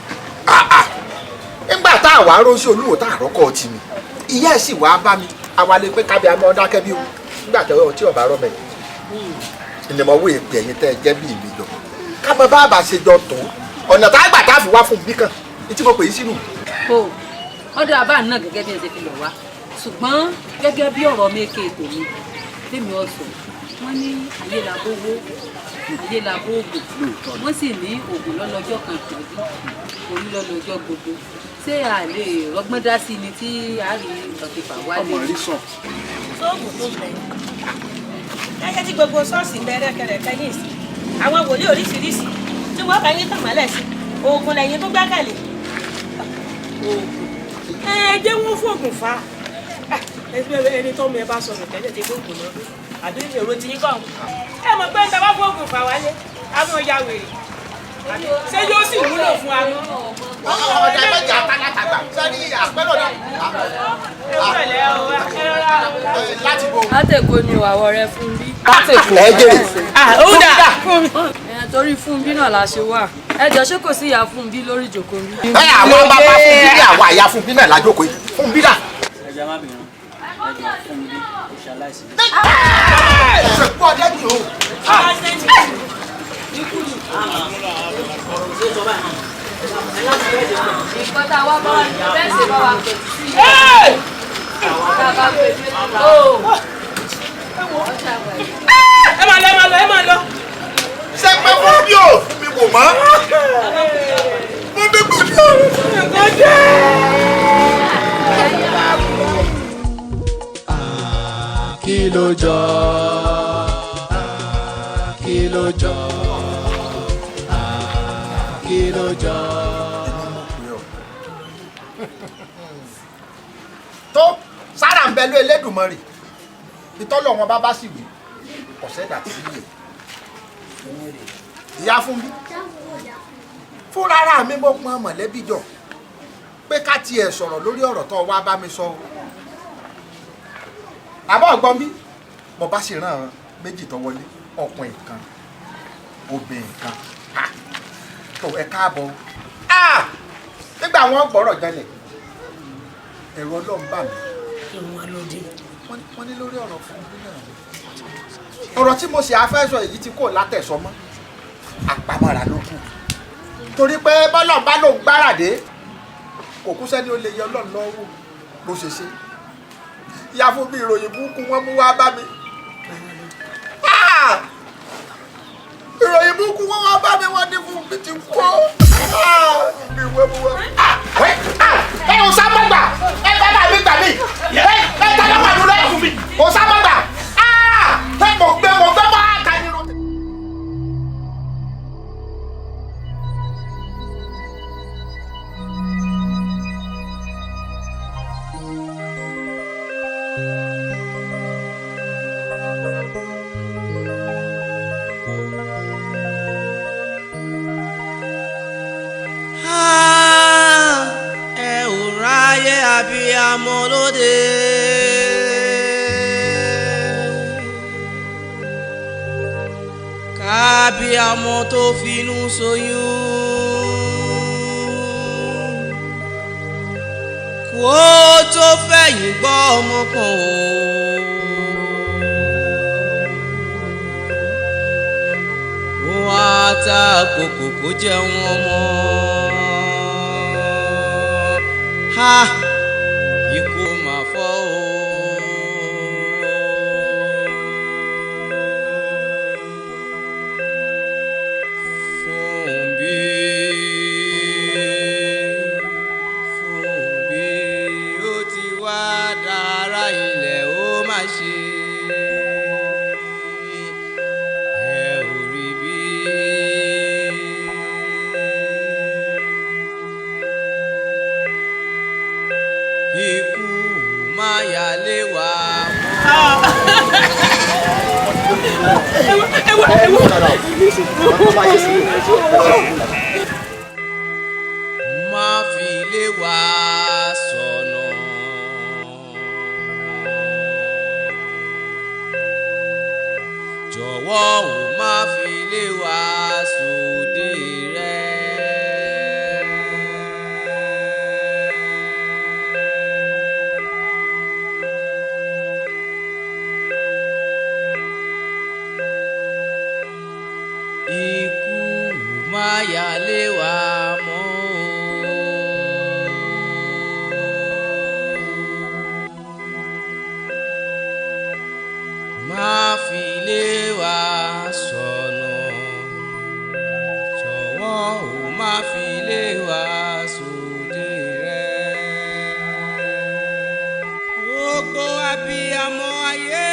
nígbà tá a wà á ránṣẹ́ olúwo tá a rọ́kọ̀ ọtí mi ìyá ẹ̀ sì wá bá mi àwalẹ̀ pé kábíyá mọ́ dákẹ́ bí o nígbà tó ọtí ọ̀bá rọ́mẹ̀ ìnìmọ̀wé èpè ẹ̀yìn tẹ́ ẹ jẹ́ bí ìlú jọ ká mọ bá a bá ṣe jọ tó ọ̀nà tá a gbà tá a fi wá Fúnbí kan ní tí mo pè é sínú. ọ̀dọ̀ àbá náà gẹ́gẹ́ bí ẹ ṣe fi lọ̀ wá ṣùgbọ́n gẹ́gẹ́ bí ọ̀rọ̀ méke ètò mi tèmi ọ̀sọ̀ wọ́n ní ayé la bówó ayé la bóògùn wọ́n sì ní oògùn lọ́lọ́jọ́ kan ìtọ́jú orí lọ́lọ́jọ́ gbogbo ṣé a lè rọgbọ́n dá sí ni tí a rí nǹkan fi fà wálé. sóògùn tó bẹ̀rẹ̀ gẹ́gẹ́ tí gbogbo ṣọ́ọ̀ṣì bẹ̀rẹ̀ kẹrẹ̀kẹ́ ní ìsìn àwọn wòlíì oríṣiríṣi tí wọ́n bá yín tàn mọ́lẹ̀ sí oògùn lẹ́yìn tó gbẹ́kẹ̀lé. ẹ jẹ́ wọ́n fóògùn fa ẹni tó mi ẹ bá sọ̀rọ̀ tẹ́lẹ̀ tí gbóògùn náà àbí èrò tí yín kàn ẹ mọ̀ pé níta bá fóògùn fà wálé àwọn ọ̀ya wèrè ṣé yóò sì wúlò fún wa mọ́. ọ̀dà méjì àtàlátàgbà sẹ́ni àpẹ́rọ̀ náà. láti bo. látẹ̀kọ́ ni àwọ̀ rẹ Fúnbí. látẹ̀kọ́ ẹ jẹ́ torí Fúnbí náà la ṣe wà ẹ jọ ṣé kò sí ìyá Fúnbí lórí ìjókòó mi. àwọn bàbá Fúnbí ní àwọn àyà Fúnbí náà lájókòó yìí Fúnbí náà. ẹja má bìnrin ẹjọ Fúnbí ó ṣaláìsí. ṣèkú ọdẹ ni o. nǹkan tá a wá bá bẹ́ẹ̀ ṣe bá wa pẹ̀lú sí i. tá a bá pẹ̀lú ẹ máa lọ ẹ máa lọ ẹ máa lọ. ṣé pé Fúnbí ò fún mi kò mọ́ Fúnbí kò ní ọ̀rọ̀ nǹkan jẹ́. kí ló jọ kí ló jọ kí ló jọ. tó sára ń bẹ ló Elédùmarè ìtọ́lọ̀ wọn bá sì wí ọ̀sẹ̀dà tí yẹ ìyá Fúnbí fúnra ara mi mo pọn mọ̀lẹ́bí jọ pé ká tiẹ̀ sọ̀rọ̀ lórí ọ̀rọ̀ tó wá bá mi sọ o àbọ̀ ọ̀gbọ́n bí mo bá sì rán méjì tó wọlé ọkùnrin kan obìnrin kan tó ẹ káàbọ̀ nígbà wọn gbọ́rọ̀ jalè ẹ̀rọ Ọlọ́run bà mí wọ́n ní lórí ọ̀rọ̀ Fúnbí náà ọ̀rọ̀ tí mo ṣe afẹ́sọ èyí tí kò látẹ̀sọ mọ́ àpamọ́ra ló kù torí pé bọ́lọ̀ bá lòun gbáradé kò kú sẹ́ni ó lè yẹ Ọlọ́run lọ́wọ́ ló ṣe ṣe ìyá Fúnbí ìròyìn burúkú wọn mú wá bá mi ìròyìn burúkú wọn wá bá mi wọn ní Fúnbí ti kú mi wé mu wá. ẹ ò sábàgbà ẹ bá bá mi gbà mí ẹ tá ló wà lórí ẹ Fúnbí ò sábàgbà ẹ mọ̀ gbé bá a kà nínú. abiyamọ lóde. Kábíyamọ tó finú ṣoyún. Kó tó fẹ̀yìn gbọ́ ọmọ kan o. Wọ́n á ta kòkò kó jẹun ọmọ. ikú máa fọ́ o. Má fi lé wa sọnù. Jọ̀wọ́ ò má fi lé wa sóde rẹ. Ikú má yà lé wa mọ́. Má fi lé wa sọnù. Jọ̀wọ́ ò má fi lé wa sóde rẹ. Gbogbo abiyamọ ayé.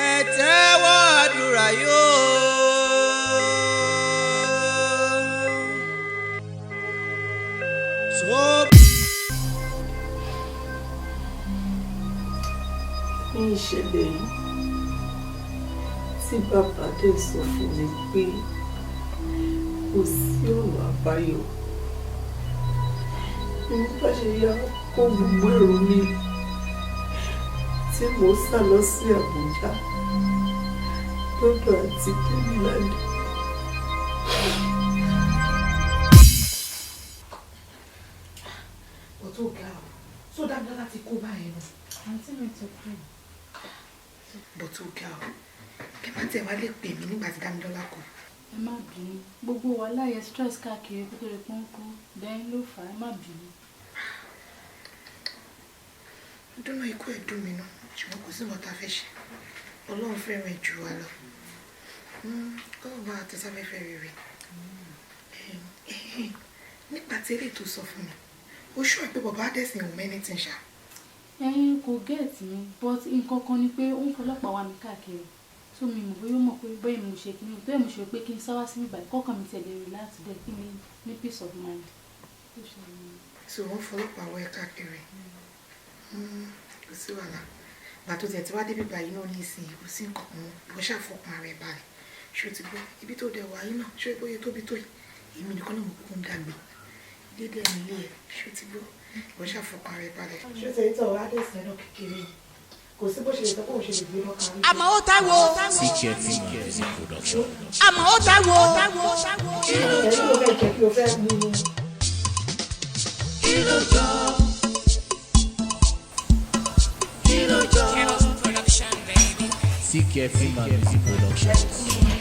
Ẹ tẹ́wọ́ àdúrà yóò. Ní ìṣẹ̀lẹ̀ yìí tí bàbá dẹ̀ sọ fún mi pé kò sí ọ̀nà àbáyọ, mo bá ṣe yá kó gbogbo èrò mi tí mo sá lọ sí Àbújá lọ́dọ̀ àti Kẹ́míládé. Ọ̀tún ọ̀gá ọ̀ tó dáadáa láti kó báyìí nù. Àǹtí mi ti kú. Bọ̀tú ọ̀gá ọ̀ kí má tẹ̀ wá lè pè mí nígbà tí Dámilọ́lá kú. Ẹ má bínú, gbogbo wàhálà yẹn stress káàkiri kó tó lè pọ́nkú bẹ́ẹ̀ ló fà á, ẹ má bínú. Dúnà ikú ẹ̀ dùn mí náà, ṣùgbọ́n kò sí nǹkan tá a fẹ́ ṣe. Ọlọ́run fẹ́ràn jù wá lọ. Ọlọ́run bá àtẹ̀sáfẹ́fẹ́ rere. Nípa tí eré tó sọ fún mi, ó ṣọ́ pé bàbá Adẹ́sìn ò mẹ́ni tí ń ṣá. Ẹyin kò gẹ́ẹ̀tì mi but nǹkan kan ni pé ó ń fọlọ́pàá wa mi káàkiri tó mi mọ̀ bóyá ó mọ̀ pé bẹ́ẹ̀ mo ṣe kí ni bẹ́ẹ̀ mo ṣe pé kí n sáwá sí bíbá ìkọ́kàn mi tẹ̀lé rí láti dẹ̀ kí mi ní peace of mind. So wọ́n fọlọ́pàá wọ ẹ káàkiri. Kò sí wàhálà. Bàtò tẹ̀ tí wá débi báyìí náà ní ìsìn kò sí nǹkan kan bó ṣàfọkàn rẹ̀ balẹ̀. Ṣé o ti gbọ́ ibi tó dẹ̀ wá yín náà ṣé o bóyá tóbi tó yìí èmi nìkan náà mo kún dàgbé. Ilé dẹ̀ nílé ẹ̀ ṣé o ti gbọ́ bó ṣàfọkàn rẹ̀ balẹ̀. Ṣé o ti tọ̀ wá Adẹ́sìn náà kékeré kò sí bó ṣe lè tọ́ kó o ṣe lè gbé lọ́kàn rí. Àmọ́ ó táwo. CKF Music Production. Àmọ́ ó táwo. Ẹ̀yin ló fẹ́ jẹ́ kí o fẹ́ mú un. Kí ló jọ? CKF Music Production.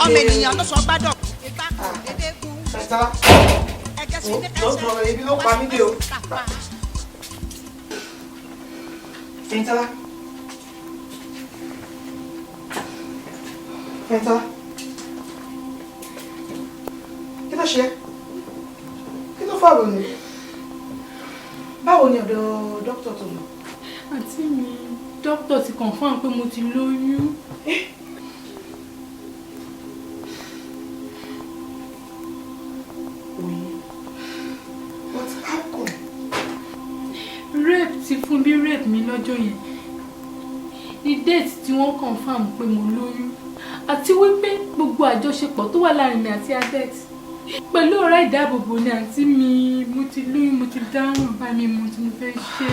Ọmọ ènìyàn ló sọ gbádọ̀. Ìgbà kan dédé gún. Ẹ̀jẹ̀ sí ní kẹsàn-án. Ebi ló pa mí dé o. Fẹ́ntọ́lá. Fẹ́ntọ́lá. Kí ló ṣe é? Kí ló fàrọ̀ ni? Báwo ni ọ̀dọ̀ dókítà tó lọ? Àǹtí mi dókítà ti confirm pé mo ti lóyún. What happened? Rape ti fún bí rape mi lọ́jọ́ yẹn. Ní date tí wọ́n confirm pé mo lóyún. Àti wípé gbogbo àjọṣepọ̀ tó wà láàrin mi àti Adet. Pẹ̀lú ọ̀rẹ́ ìdáàbòbò ni àǹtí mi mo ti lóyún mo ti dáhùn bá mi mo ti fẹ́ ṣe.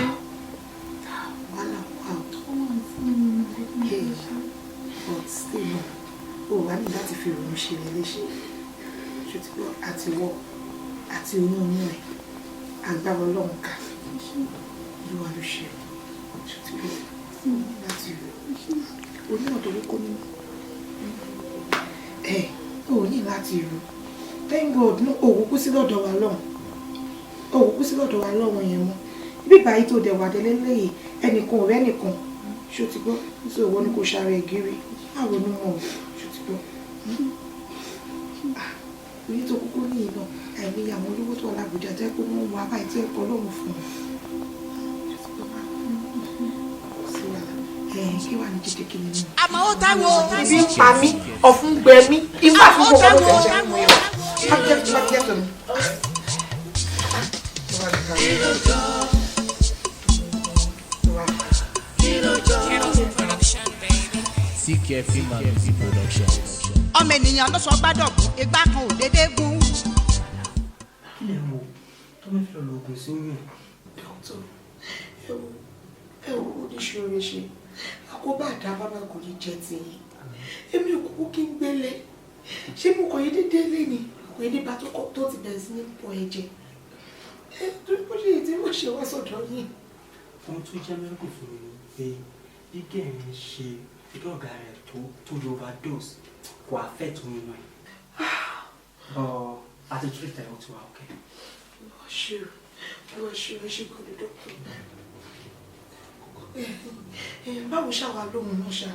But still, o wá ní láti fi ìrònú ṣe ní léṣe. Ṣùtúbọ̀ àti wọ́ àti oyún inú ẹ̀ agbára Ọlọ́run ká ló wà ló ṣe. Ṣùtúbọ̀ láti onímọ̀ tó ló kó ní. O ní láti rò thank God no òwò kú sí lọ́dọ̀ wa lọ́hùn òwò kú sí lọ́dọ̀ wa lọ́hùn yẹn mọ́ bí báyìí tó dẹ̀ wà délé lẹ́yìn ẹnìkan ọ̀rẹ́ nìkan ṣó ti gbọ́ nítorí òwò ni kò ṣàrẹ̀ gírí báwo ni mo ṣó ti gbọ́ orí tó kúkú ní ìbọn ẹ̀mí àwọn olówó tó wà lábùjá jẹ́ pé wọ́n wá báyìí tí ẹ̀kọ́ lọ́hùn fún kí wà ní jíjẹ kí ni. àmọ́ ó táwo. ibi ń pa mí ọ̀fun gbẹ mí ìfà fún gbogbo ọdún tẹ̀sán mú yọ. mákìyà tó mi. CK Film Music Production. ọmọ ènìyàn ló sọ gbádọ̀gùn ìgbà kan ò dédé gún. kí lè mọ tó máa fi lọ oògùn sí yàn. dókítà ẹ wo oníṣòro ṣe àkóbá àdá bàbá kò ní jẹ tiyín èmi ò kúkú kí n gbélé ṣé mo kàn yín dédé lé ni kò yín nípa tó ti bẹ̀rẹ̀ sí ní pọ̀ ẹ̀jẹ̀ ẹ torí bó ṣe yìí tí mo ṣe wá sọ̀dọ̀ yín. ohun tó jẹ́ mẹ́kù fún mi ni pé bí gẹ̀ẹ́rin ṣe ìdọ́gà rẹ̀ tó lo overdose kò affect mi náà but àti treat ẹ̀ ó ti wà okay. ṣé kò ní dókítà báwo ṣàwà lóhun náà ṣá.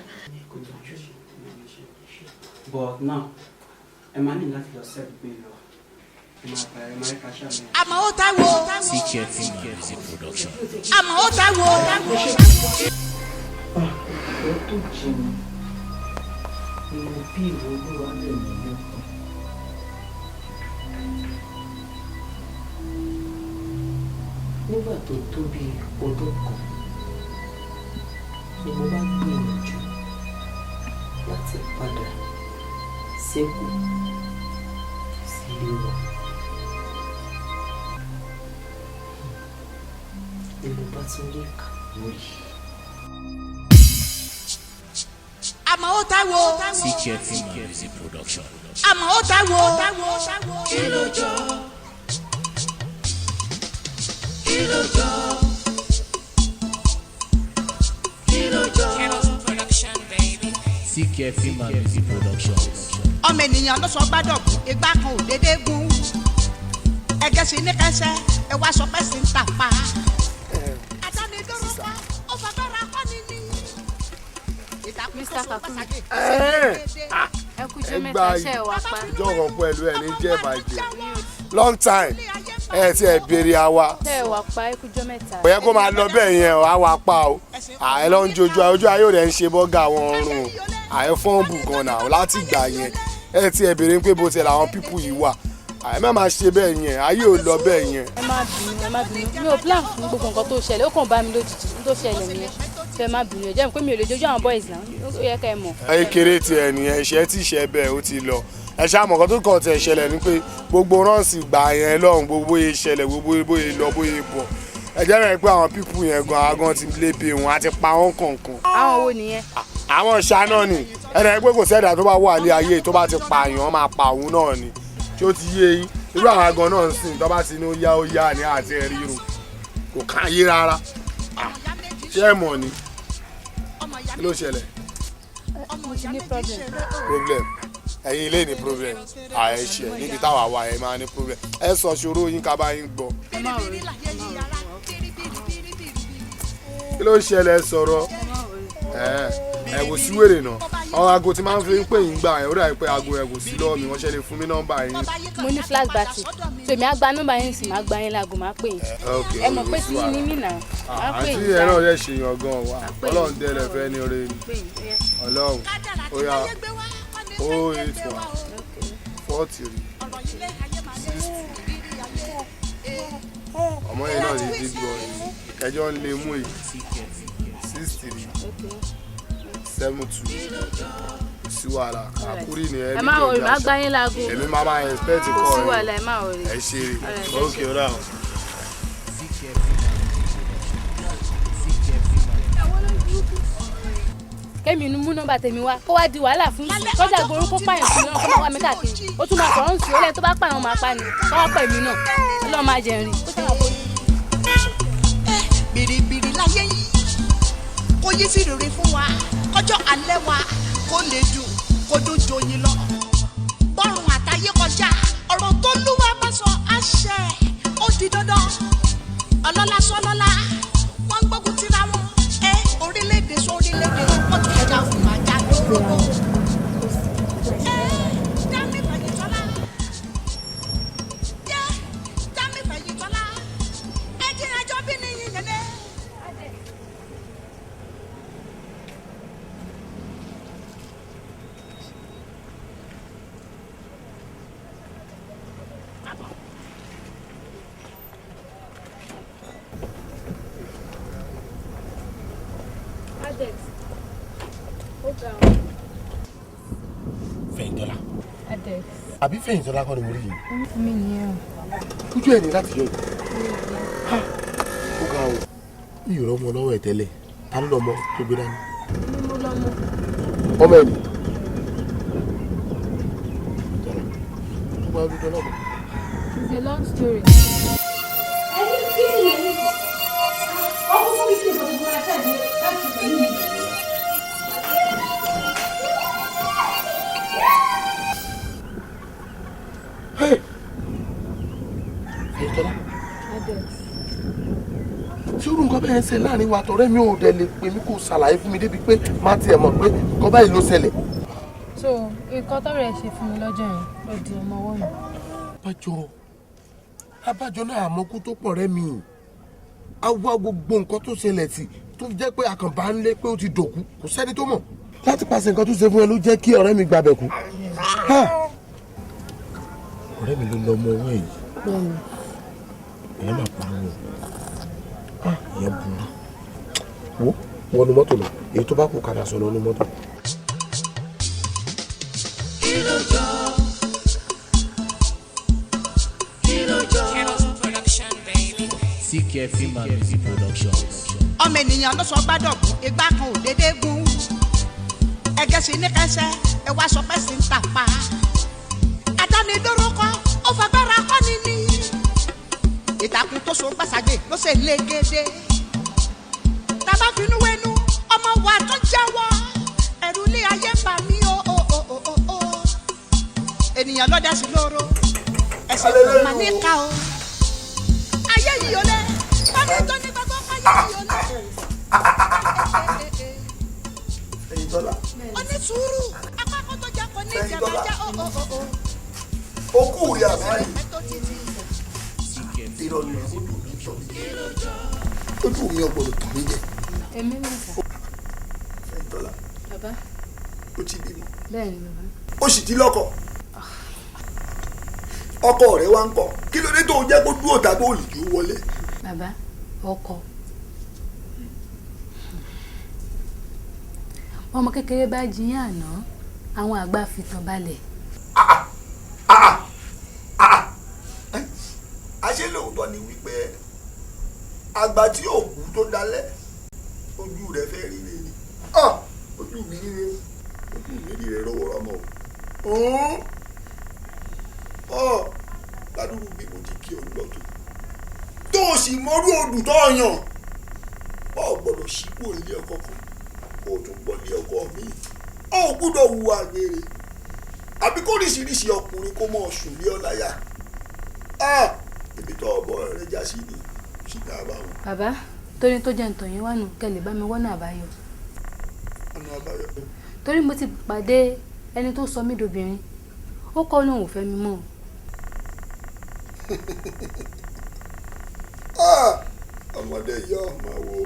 but now ẹ máa ní láti lọ sẹ́ẹ̀dì pé lọ ẹ máa bẹ̀rẹ̀ ẹ máa rí kàṣà mẹ́rin. àmọ́ ó táwo. CK Film Music Production. àmọ́ ó táwo. ọ̀rọ̀ tó jìnnà ni mo bí ìwọ olúwa lè mí lẹ́kọ̀ọ́. nígbà tó tó bí ọdún kan ni mo bá gbìyànjú láti padà sẹ́kù sílé wa. ni mo bá tún lè kà lórí. àmọ́ ó táwo. CK Film Music Production. àmọ́ ó táwo. kí ló jọ kí ló jọ kí ló jọ. CK Film Music Production. ọmọ ènìyàn ló sọ gbádọ̀gùn ìgbà kan ò dédé gún. ẹgẹ sí ní kẹsẹ ẹ wá sọ pé sí ń tà pa. àdánidọ́rọ̀ pa ó fagbára kọ́ni ní. ìtàkùn tó sọ pàṣẹ. ẹ kú jẹ́ mẹ́ta ṣe é wá pa. jọ̀wọ́ pẹ̀lú ẹ̀ ní jẹ́ ìbàjẹ́ long time ẹ ti ẹ̀ béèrè àwa. ṣe é wá pa ẹ kú jẹ́ mẹ́ta. kò yẹ kó máa lọ bẹ́ẹ̀ yẹn o àwa pa o ẹ lọ ń jojú ojú ayé rẹ̀ ń ṣe bọ́gà àwọn ọ̀run o àyẹ fọ́ǹbù gan náà láti gbà yẹn ẹ ti ẹ̀ béèrè pé bó ti làwọn pípù yìí wà àyẹ má máa ṣe bẹ́ẹ̀ yẹn ayé ò lọ bẹ́ẹ̀ yẹn. ẹ má bínú mi ò plan fún gbogbo nǹkan tó ṣẹlẹ̀ ó kàn bá mi lójijì tó ṣẹlẹ̀ nìyẹn ṣe má bínú ẹ jẹ́ pé mi ò lè jojú àwọn boys náà ó yẹ ká ẹ mọ̀. ẹ kéré tiẹ̀ nìyẹn iṣẹ́ tí ìṣẹ́ bẹ́ẹ̀ ó ti lọ ẹ ṣàmọ̀ kan tó kàn tẹ̀ ṣẹlẹ̀ ni pé gbogbo rọ́ọ̀sì gbà yẹn lọ́hùn gbogbo bóyá ṣẹlẹ̀ gbogbo bóyá lọ bóyá bọ̀ ẹ jẹ́ rẹ̀ pé àwọn pípù yẹn gan agan ti lébe wọn àti pa wọn kọ̀ọ̀kan. àwọn wo nìyẹn. àwọn ṣáná ni ẹnì pé kò sẹ́dá tó bá wà ní ayé tó bá ti pààyàn wọ́n máa pa òun náà ni tí ó ti yé yín irú àwọn agan náà ń sìn tó bá ti ní ó yá ní àti ẹ̀rí irun kò káyé rárá ṣé ẹ mọ̀ ni kí ló ṣẹlẹ̀. mo ti ní problem ẹ̀yin ilé ní problem àìṣe níbi táwa wà ẹ máa ní problem ẹ sọ ṣòro yín ká bá yín gbọ́. kí ló ṣẹlẹ̀ sọ̀rọ̀ ẹ kò sí wèrè náà àwọn aago tí máa ń fi ń pè yín gbà yẹn ó dà pé aago ẹ kò sí lọ́wọ́ mi wọ́n ṣe lè fún mi nọ́mbà yín. mo ní flash battery tèmi á gba nọ́mbà yín sì máa gba yín láago máa pè yín ẹ mọ̀ pé tí yín ní mí náà máa pè yín. àti ẹ náà yẹ ṣèyàn gan wa ọlọ́run tẹ́lẹ̀ fẹ́ ní oore ni ọlọ́run ó yá 081 43 60 ọmọ yẹn náà lè big boy ẹjọ́ ń lè mú èyí 63 72 sí wàhálà àkúrì ni ẹ ní má wọrí má gbá yín láago èmi máa máa expect kọ́ sí wàhálà ẹ má wọrí ẹ ṣe é ókè ó dà. kémi inú mú nọ́mbà tèmi wá kó wá di wàhálà fún mi kọjá gbòòrò kó pààyàn fún mi náà kó máa wá mi káàkiri ó tún máa sọ̀rọ̀ ń sùn ó lẹ́yìn tó bá pààyàn máa pa ni kó wá pẹ̀ mí náà ọlọ́run máa jẹun rí ó ṣe wà bó. bìrìbìrì láyé yìí kó yí sí rere fún wa kọjọ́ alẹ́ wa kó lè dùn kó dùn joyin lọ bọ́rùn àtayé kọjá ọ̀rọ̀ di dandan ọlọ́lá sọlọ́lá wọ́n gbógun tira wọn orílẹ̀-èdè sórílẹ̀-èdè wọ́n ti ẹja fún ajá lóró. Dámi Fẹ̀yìntọ́lá Dámi Fẹ̀yìntọ́lá ẹjẹ́ ẹjọ́ bí ní yín yẹn. Fẹ̀yìntọ́lá. Adex. Àbí Fẹ̀yìntọ́lá kọ́ ni mo rí yìí. Mi nìyẹn. Ojú ẹ̀ ní láti yọ yìí. Ó ga o. Mi ò rọ́mọ lọ́wọ́ ẹ̀ tẹ́lẹ̀. Ta ló lọ́mọ tó gbé dání? Mo lọ́mọ. Ọmọ ẹ̀ ni. Wọ́n á rí lọ́mọ. It's a long story. Fẹ̀yìntọ́lá. Ṣé irú nǹkan bẹ́ẹ̀ ń ṣe láàrin wa tọ̀rẹ́ mi ò dẹ̀ lè pè mí kó ṣàlàyé fún mi débi pé má tiẹ̀ mọ̀ pé nǹkan báyìí ló ṣẹlẹ̀. So nǹkan tọ́rọ̀ ẹ̀ ṣe fún mi lọ́jọ́ yẹn ló di ọmọ ọwọ́ mi. Abájọ náà àmọ́kú tó pọ̀ rẹ́ mi. A wá gbogbo nǹkan tó ṣẹlẹ̀ sí tó jẹ́ pé àkànbá ń lé pé ó ti dòkú kò sẹ́ni tó mọ̀. Láti pàṣẹ nǹkan tó ṣe fún ẹ ló jẹ́ kí ọ̀rẹ́ mi gbàbẹ̀ kú. Ọ̀rẹ́ mi ló lọ ọmọ owó yìí. Ìyẹn máa pariwo. Ìyẹn burú. Wọnú mọ́tò lọ èyí tó bá kú kadà sọ lọ́nú mọ́tò. CK Film and Music Productions. Ọmọ ènìyàn ló sọ gbádọ̀gùn ìgbà kan ò dédé gún ẹgẹ sí ní kẹsẹ ẹ wá sọ pé sí ń tàpá àdánidórúkọ ó fagbára kọ́ni ní ìtàkùn tó so gbàsàgbé ló ṣe légede tábà finú wẹnu ọmọ wa tó jáwọ́ ẹ̀rù ní ayé ń bà mí o ènìyàn ló dá sí lóró ẹsẹ̀ kò má ní ká o ayé yìí ò lẹ wọ́n ní tó ní gbogbo ayé yìí ò lẹ. Fẹ̀yìntọ́lá. Onísùúrù apákó tó jẹ́ kó ní ìjàmbá o. Ó kú rí àbáyé. Ìrọ̀lẹ́ ojú mi tọ̀ mí jẹ. Ojú mi ọ̀gbọ̀dọ̀ tọ̀ mí jẹ. Èmi mẹ́ta. Fẹ̀yìntọ́lá. Bàbá. Ó ti bímọ. Bẹ́ẹ̀ni bàbá. Ó sì ti lọ́kọ. Ọkọ rẹ̀ wá ń kọ́. Kí ló dé tó jẹ́ kó dúró tàbí òlìjú wọlé? Bàbá, ọkọ. Ọmọ kékeré bá jiyàn àná, àwọn àgbà fi tàn balẹ̀. Àṣé lóòótọ́ ni wípé àgbà tí òkú tó dalẹ̀ ojú rẹ̀ fẹ́ rí rere. Ojú mi rí rere, ojú mi rí rere lọ́wọ́ ọmọ o. Ládùúgbò bí mo ti kí ọ lọ́tọ̀ tó o sì mọ́rú odù tó yàn ọ gbọ́dọ̀ ṣípò ilé ọkọ kan kó o tún gbọ́ ilé ọkọ mi ọ ò gbọ́dọ̀ hu àgbèrè àbí kó oríṣiríṣi ọkùnrin kó mọ̀ ṣùn lé ọ láyà ibi tó ọbọ rẹ já sí ni ṣìkà àbáwọn. Bàbá torí tó jẹ́ ntọ̀ yẹn wà nù kẹlẹ̀ bá mi wọ́nà àbáyọ. ọ̀nà àbáyọ. Torí mo ti pàdé ẹni tó sọ mí dobìnrin ó kọ́ lóun ò fẹ́ mi mọ́. Ọmọdé yọ ọmọ wo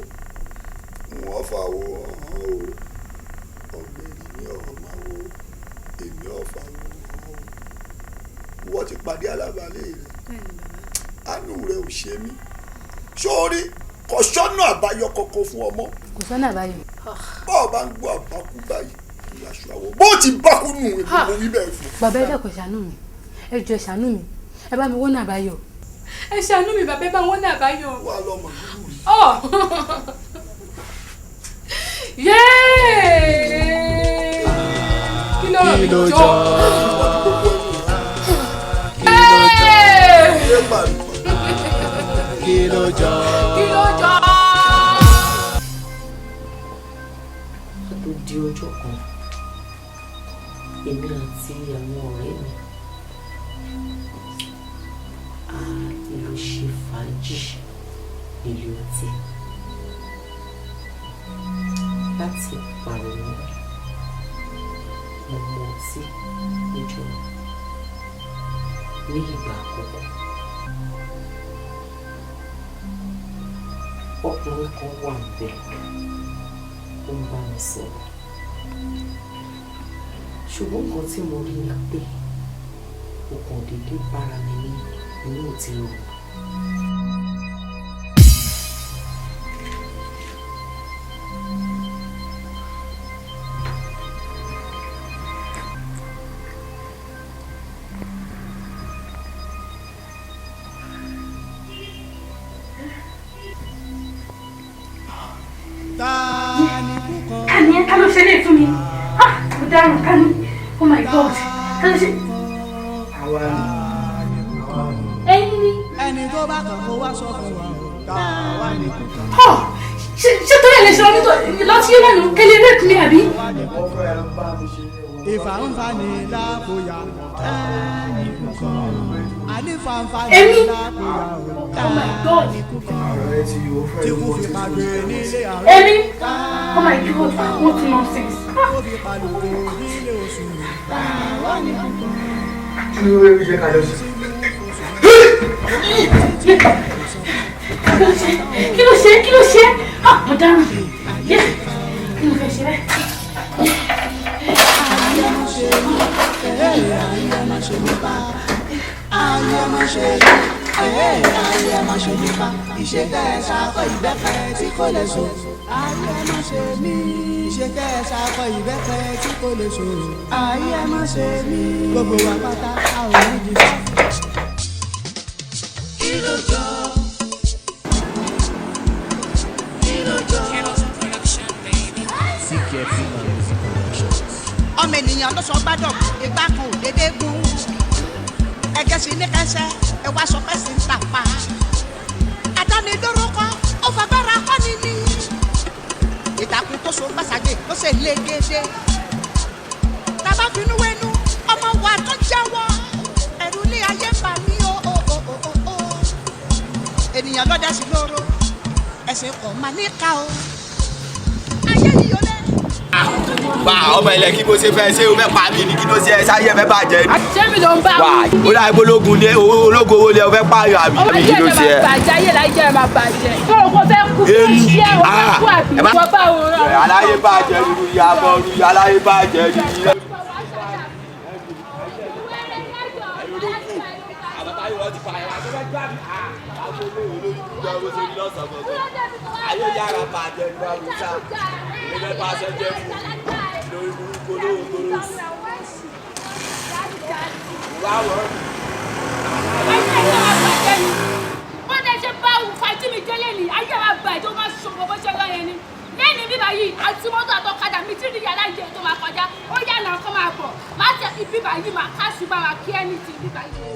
wọn fà wo ọhán o ọgbẹrì ní ọmọ wo èmi ọfà wo ọhán o wọ́n ti pàdé alábàálẹ̀ rẹ̀ àánú rẹ̀ ò ṣe mí sórí kò sọ́nà àbáyọ kankan fún ọmọ. Kò sọ́nà àbáyọ. bọ́ọ̀ bá ń gbọ́ àbákú báyìí ìyàṣọ àwọ̀ bó ti bákú nù èmi mo wí bẹ́ẹ̀ fún. Bàbá ẹ dẹ́kun ṣàánú mi ẹ jọ̀ọ́ ṣàánú mi ẹ bá mi wọ́nà àbáyọ. Ẹ ṣàánú mi bàbá ẹ bá wọ́nà àbáyọ. wà á lọ́mọ dúdú rí. Kí ló rọ̀ mí jọ? Kí ló jọ? Kí ló jọ? Tó di ọjọ́ kan èmi àti àwọn ọ̀rẹ́ mi lọ ṣe fàájì nílé ọtí láti pàrọ̀ mo mu ọtí níjọ́ ní ìgbà àkọ́kọ́. Ọkùnrin kan wà níbẹ̀ ó ń bá mi sọ̀rọ̀ ṣùgbọ́n nǹkan tí mo rí ni pé ó kàn déédéé bára mi ní inú òtí rò. Kani ẹ ká ló ṣe lè fún mi? Mo dáràn Kani. Oh my God. Ká ló ṣe? Àwa ni. Ẹyin ni. Ẹni tó bá kàn kó wá sọ fún wa. Táwa ni. Ṣé torí ẹ̀ lè ṣe lọ́tí yóò lẹ́nu kẹ́lẹ́ rẹ́pù mi àbí? Ìfàǹfà ni láàbòyà ẹni kúkan. Ànífàǹfà ni Èmi. láàbòyà Oh my God. tí kò fi pàdé nílé àárọ̀. Èmi. Oh my God. What nonsense. Tó fi pàdé nílé oṣù. Táwa ni kúkan. Kí ló ń ṣe kájọ sí? Kí ló ṣe? Kí ló ṣe? Mo dáràn. Kí ló fẹ́ ṣe bẹ́ẹ̀? Ìṣe tẹ́ ẹ ṣàkọ ìbẹ́pẹ tí kò lè so. Ayé ẹ má ṣe mí. Ìṣe tẹ́ ẹ ṣàkọ ìbẹ́pẹ tí kò lè so. Ayé ẹ má ṣe mí. Gbogbo wa pátá a ò ní jí sá. Kí ló jọ? Kí ló jọ? Ọmọ ènìyàn ló sọ gbádùn ìgbà kan ò dédé gún ẹgẹ sí ní kẹsẹ ẹ wá sọ pé sí ń tàpá àdánidórúkọ ó fagbára kọ́ni ní ìtàkùn tó so gbàsàgbé ló ṣe légede tábà finú wẹnu ọmọ wa tó jẹ́wọ́ ẹ̀rù ní ayé ń bà mí o ènìyàn ló dá sí lóró ẹ̀sìn kò máa níka o ayé yìí ó lé. Wà ọmọ ilẹ̀ kí bó ṣe fẹ́ ṣé o fẹ́ pa mí ni kí ló ṣe ẹ sáyé fẹ́ bàjẹ́ ni. Ṣé mi ló ń bá Wà ó dá ibo ológun ní ológun owó lẹ o fẹ́ pààyàn àbí. ọmọ Kí ló ìjẹ́ ṣe ẹ̀ ẹ? máa bàjẹ́ ayé láyé jẹ́ ẹ̀ máa bàjẹ́. Bọ́lá kò fẹ́ kú fún iṣẹ́ o fẹ́ kú àbí wọ́n bá òun rán. Aláyé bàjẹ́ nínú ìyá bọ́ nínú aláyé bàjẹ́ nínú. Ayé yára bàjẹ́ ní Àbújá, ilé bá ṣe jẹ́ fún lórí burúkú olówó tó lọ sí. Wọ́n dẹ̀ ṣe bá òun fàájì mi jẹ́ lẹ́nu ayé wa bàjẹ́ ó máa ṣòwò bó ṣe lọ́yẹ ni. Lẹ́yìn bíbá yìí àti mọ́tò àtọ̀kadà mi tí ìdíyà láyé tó máa kọjá ó yà náà kọ́ máa bọ̀ máa tẹ ibíbá yìí máa ká sí máa kí ẹni tí ibíbá yìí.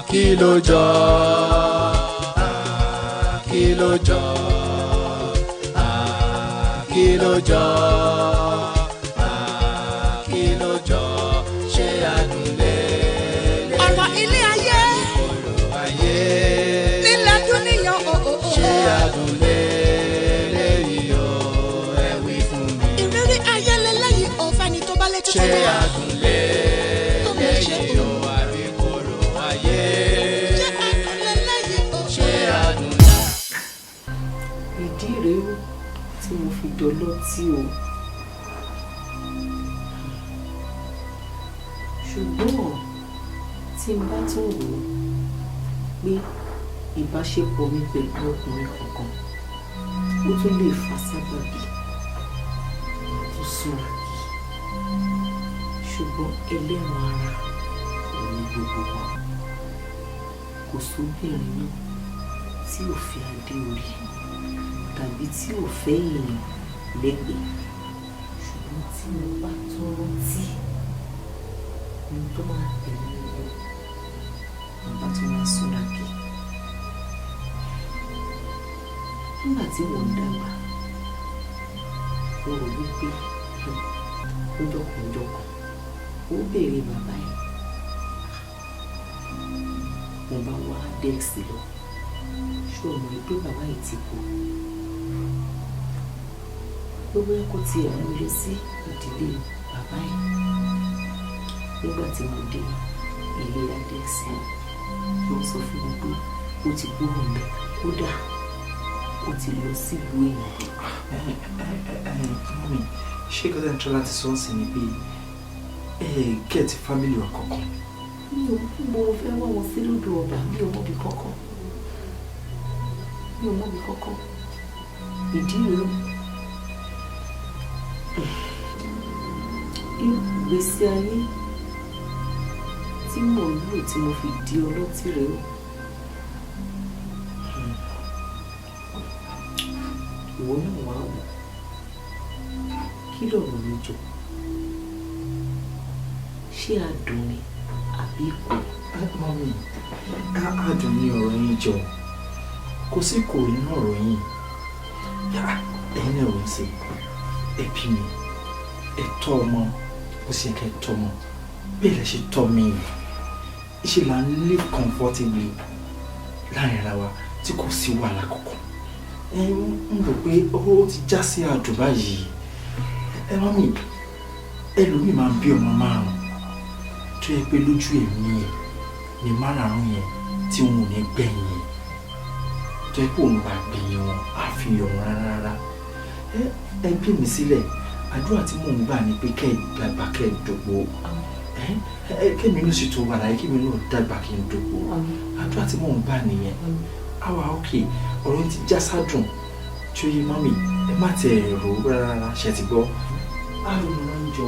Kí ló jọ? Kí ló jọ? Kí ló jọ? Kí ló jọ? Ṣé àdúlé ọ̀rọ̀ ilé ayé ayé? nílẹ̀ dúníyàn Ṣé àdúlé léyìí o? Ẹ wí fún mi. ìrírí ayé lélẹ́yìí ò fẹ́ni tó bá létí tó Ṣé wà. àdúlé léyìí o? Àbí kòrò ayé? Ṣé àdúlé? Ìdí rèé tí mo fi dọlọ́tí o. Ṣùgbọ́n tí n bá tún wò ó pé ìbáṣepọ̀ mi pẹ̀lú ọkùnrin kankan ó tún lè fa sábàbí tó súnra kí. Ṣùgbọ́n ẹlẹ́ran ara ò ní gbogbo wa. Kò sóbìnrin náà tí ò fi adé orí tàbí tí ò fẹ́ èèyàn lẹ́gbẹ̀ẹ́. Ṣùgbọ́n tí mo bá tún rántí ohun tó máa tẹ̀lé lọ bàbá tó máa súnra kí. Nígbà tí wọ́n ń dàgbà mo rò wípé lọ́jọ́kan ó béèrè bàbá ẹ̀ mo bá wá dẹ́ẹ̀sì lọ ṣé o mọ̀ pé bàbá yìí ti kú gbogbo ẹ̀kọ́ tí ẹ̀ mú lé sí ìdílé bàbá yìí nígbà tí mo dé ìlera dẹ́ẹ̀sì ló sọ fún mi pé ó ti kúrò mẹ́ kódà ó ti lọ sílùú èèyàn. Mọ́mí, ṣé kọ́tà ń tọ́ láti sọ́ọ̀sì ni pé gẹ́ẹ̀tì fámìlì wa kankan? Mi ò mo fẹ́ wá wọn sí lódò ọba, mi ò mọ̀bi kankan. Ìdí rẹ̀ ìgbésí ayé tí mò ń lò tí mo fi di ọlọ́tí rẹ̀ o. Ìwọ náà wá wò kí lọ̀rọ̀ mi jọ ṣé adùn ni àbí ikú? Mọ́mí, adùn ni ọ̀rọ̀ yín jọ, kò sí kò nínú ọ̀rọ̀ yín. Ẹ̀yin náà wọ́n ṣe ẹbí mi, ẹ tọ́ ọmọ bó ṣe kẹ́ tọ́ ọmọ bẹ́ẹ̀ lẹ ṣe tọ́ mi. Ṣé là ń live comfortably láàrin ara wa tí kò sí wàhálà kankan. Ń rò pé ó ti já sí àdùn báyìí. Mọ́mí, ẹlòmíì máa ń bí ọmọ márùn-ún tó yẹ pé lójú ẹ̀mí ẹ̀ ní márùn-ún yẹn tí wọn ò ní gbẹ̀yìn yẹn tó yẹ pé òun bá gbẹ̀yìn wọn á fi ọ̀run rárá. Ẹ bí mi sílẹ̀, àdúrà tí mò ń gbà ni pé kẹ́ ẹ dàgbà kẹ́ ẹ dògbò. Kémi ló sì tó wà láyé, kémi náà dàgbà kí n dògbò. Àdúrà tí mò ń gbà nìyẹn. Àwa òkè ọ̀rọ̀ ti já sádùn tí ó yé mọ́mí, ẹ má tẹ̀ ẹ̀rọ rárá ṣe ti gbọ́. Àrùn náà ń jọ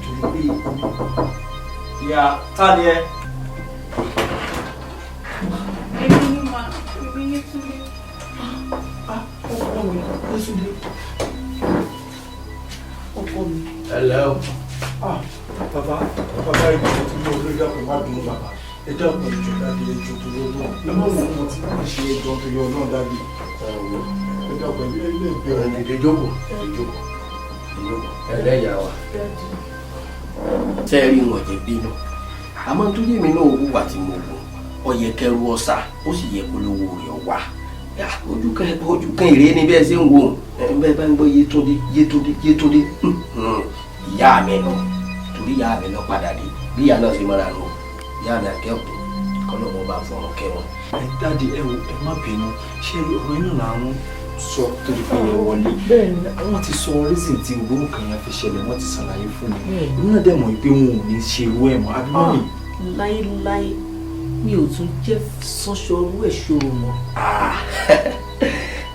torí pé ìyá ta ni ẹ? Èmi ni mà, èmi ní Túndé. Ọkọ mi, Túndé. Ọkọ mi. Hello. Bàbá ìgbà tó ní olórí àpò má dùn bàbá. Ẹ dákun ìjọ dábì ẹjọ́ tó yọ náà. Ẹ má wọ ọmọ tí wọ́n ṣe ẹjọ́ tó yọ náà dábì. Ẹ dákun ilé ìgbé ọ̀rọ̀. Ìjókòó. Ẹlẹ́yà wa. Ṣé ẹ rí wọn jẹ bínú? Àmọ́ tó yé mi náà wúwà tí mo wù. Ó yẹ kẹrù ọ̀sà, ó sì yẹ polówó rẹ̀ wá. Ojú kan ìrè ni bẹ́ẹ̀ ṣe ń wò. Bẹ́ẹ̀ bá ń gbọ́ Yétúndé. Ìyá mi nù. Torí ìyá mi lọ padà dé. Bí ìyá náà ṣe mọ́ra nù. Ìyá mi akẹ́kọ̀ọ́. Kọ́lọ́mọ bá fọ̀rọ̀ kẹwọn. Dáàdi ẹ má bínú. Ṣé ọ̀rọ̀ inú làwọn sọ torí pé ẹ wọlé? Wọ́n ti sọ reason tí gbogbo kan yẹn fi ṣẹlẹ̀, wọ́n ti ṣàlàyé fún mi. Èmi náà dẹ̀ mọ̀ pé wọn ò ní ṣe irú ẹ̀ mọ́, àbí mọ́mì? Láéláé mi ò tún jẹ́ sọ́ṣọ́ orú ẹ̀ ṣòro mọ́.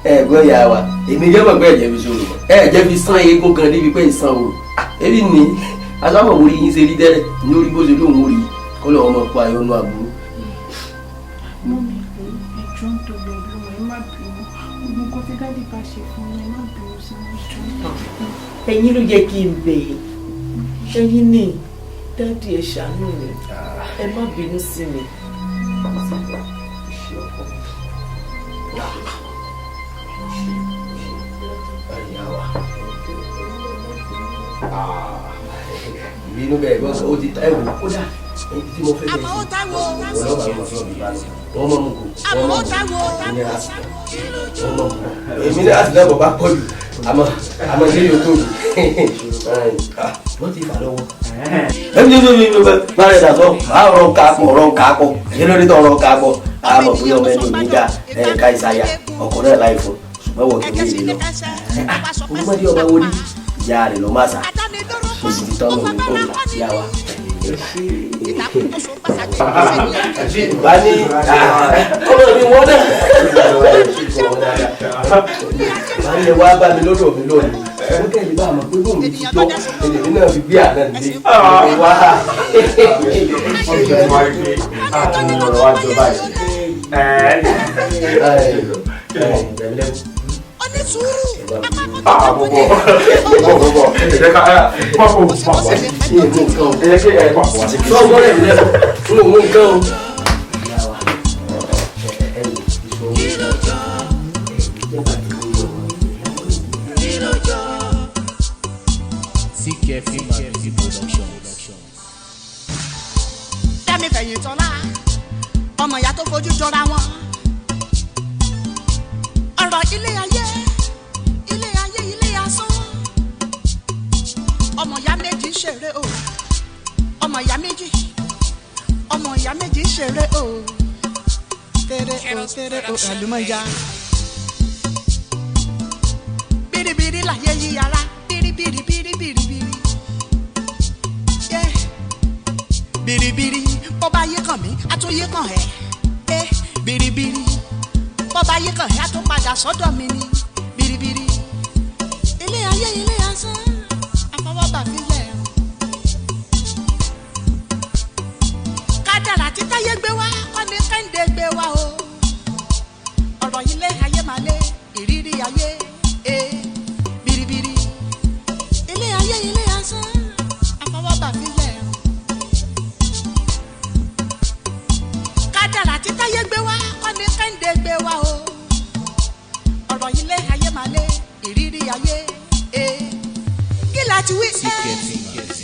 Ẹ̀gbọ́n ìyá wa, èmi jẹ́ mọ̀ pé ẹ̀jẹ̀ fi ṣòro mọ́. Ẹ̀jẹ̀ fi sán eégún kan débi pé ìsan òru. Ebi ni asámọ̀ orí yín ṣe rí tẹ́lẹ̀ ní orí bó ṣe lóun orí kọ́lọ̀ ọmọ pa ayọ́nú àbúrò. Mọ́mí, ẹjọ́ ń tóbi ọdún ẹ má bínú. Gbogbo nǹkan tí dáàdì bá ṣe fún mi ẹ má bínú sí mi jù. Ẹ̀yin ló yẹ kí n bẹ̀yẹ̀. Ẹ̀yin ni dáàdì ẹ ṣàánú mi. Ẹ má bínú sí mi. Ìbínú bẹ́ẹ̀ gbọ́ sọ ó ti ta ẹ̀wò kódà ẹni tí mo fẹ́ bẹ́ẹ̀ sí ọlọ́mọ àwọn ọ̀sán mi bá lọ wọ́n mọ̀ mú kó wọ́n mọ̀ mú ìnira sí wọ́n mọ̀ mú èmi náà ti dábọ̀ bá pọ̀ jù àmọ́ ṣé yóò tó mi wọ́n ti fà lọ́wọ́. ẹni tó mi bá rẹ̀ dà sọ ọ̀rọ̀ kakọ̀ ẹ̀yẹ́ lórí tó ọ̀rọ̀ kakọ̀ àmọ̀ bóyá ọmọ ẹni ò ní dá ká ìsáyà ọkọ̀ náà láì fún ṣùgbọ́n wọ́n kì í lè lọ. olùmọ̀dé ọba wo ni ìyá rẹ̀ lọ́ máa sà ó sì ti tọ́ lómi tó lọ sí àwa. bá ní ọmọ mi wọ́n náà bá ní ẹ wá bá mi lọ́dọ̀ mi lónìí ó kẹ́lẹ́ bá a mọ̀ pé bóun ti jọ èdè náà fi gbé àná nílé wá. wọ́n ti mú ayé pé àtúnyẹ ọ̀rọ̀ wá jọba yìí. Bọ̀bọ̀ ẹ̀jẹ̀ ká pàpọ̀ pàpọ̀ ẹ̀ kí ẹ̀ pàpọ̀ wá sí kí. sọ́gbọ́n rẹ̀ lẹ́nu fún òun nǹkan o. Fẹ́mi Fẹ̀yìntọ́lá ọmọ ìyá tó fojú jọra wọn. Ọ̀rọ̀ ilé ayé ilé asán. Ọmọ ìyá méjì ṣeré o. Ọmọ ìyá méjì ṣeré o. Tere o àlùmọ̀já. Bìrìbìrì láyé yí ara bìrìbìrì. Bìrìbìrì bọ́ba yé kàn mí àtúnyé kàn ẹ́. Bìrìbìrì bọ́ba yé kàn ẹ́ àtúnpadà sọ́dọ̀ mi ni. Bìrìbìrì ilé ayé ilé asán àfọwọ́bà fílẹ̀. Kádàrá títáyé gbé wá kọ́ ni Kẹ́hìndé gbé wá o. Ọ̀rọ̀ ilé ayé máa lé ìrírí ayé. Bìrìbìrì ilé ayé ilé asán àfọwọ́bà fílẹ̀. Kádàrá títáyé gbé wá kọ́ ni Kẹ́hìndé gbé wá o. Ọ̀rọ̀ ilé ayé máa lé ìrírí ayé. Kí la ti wí?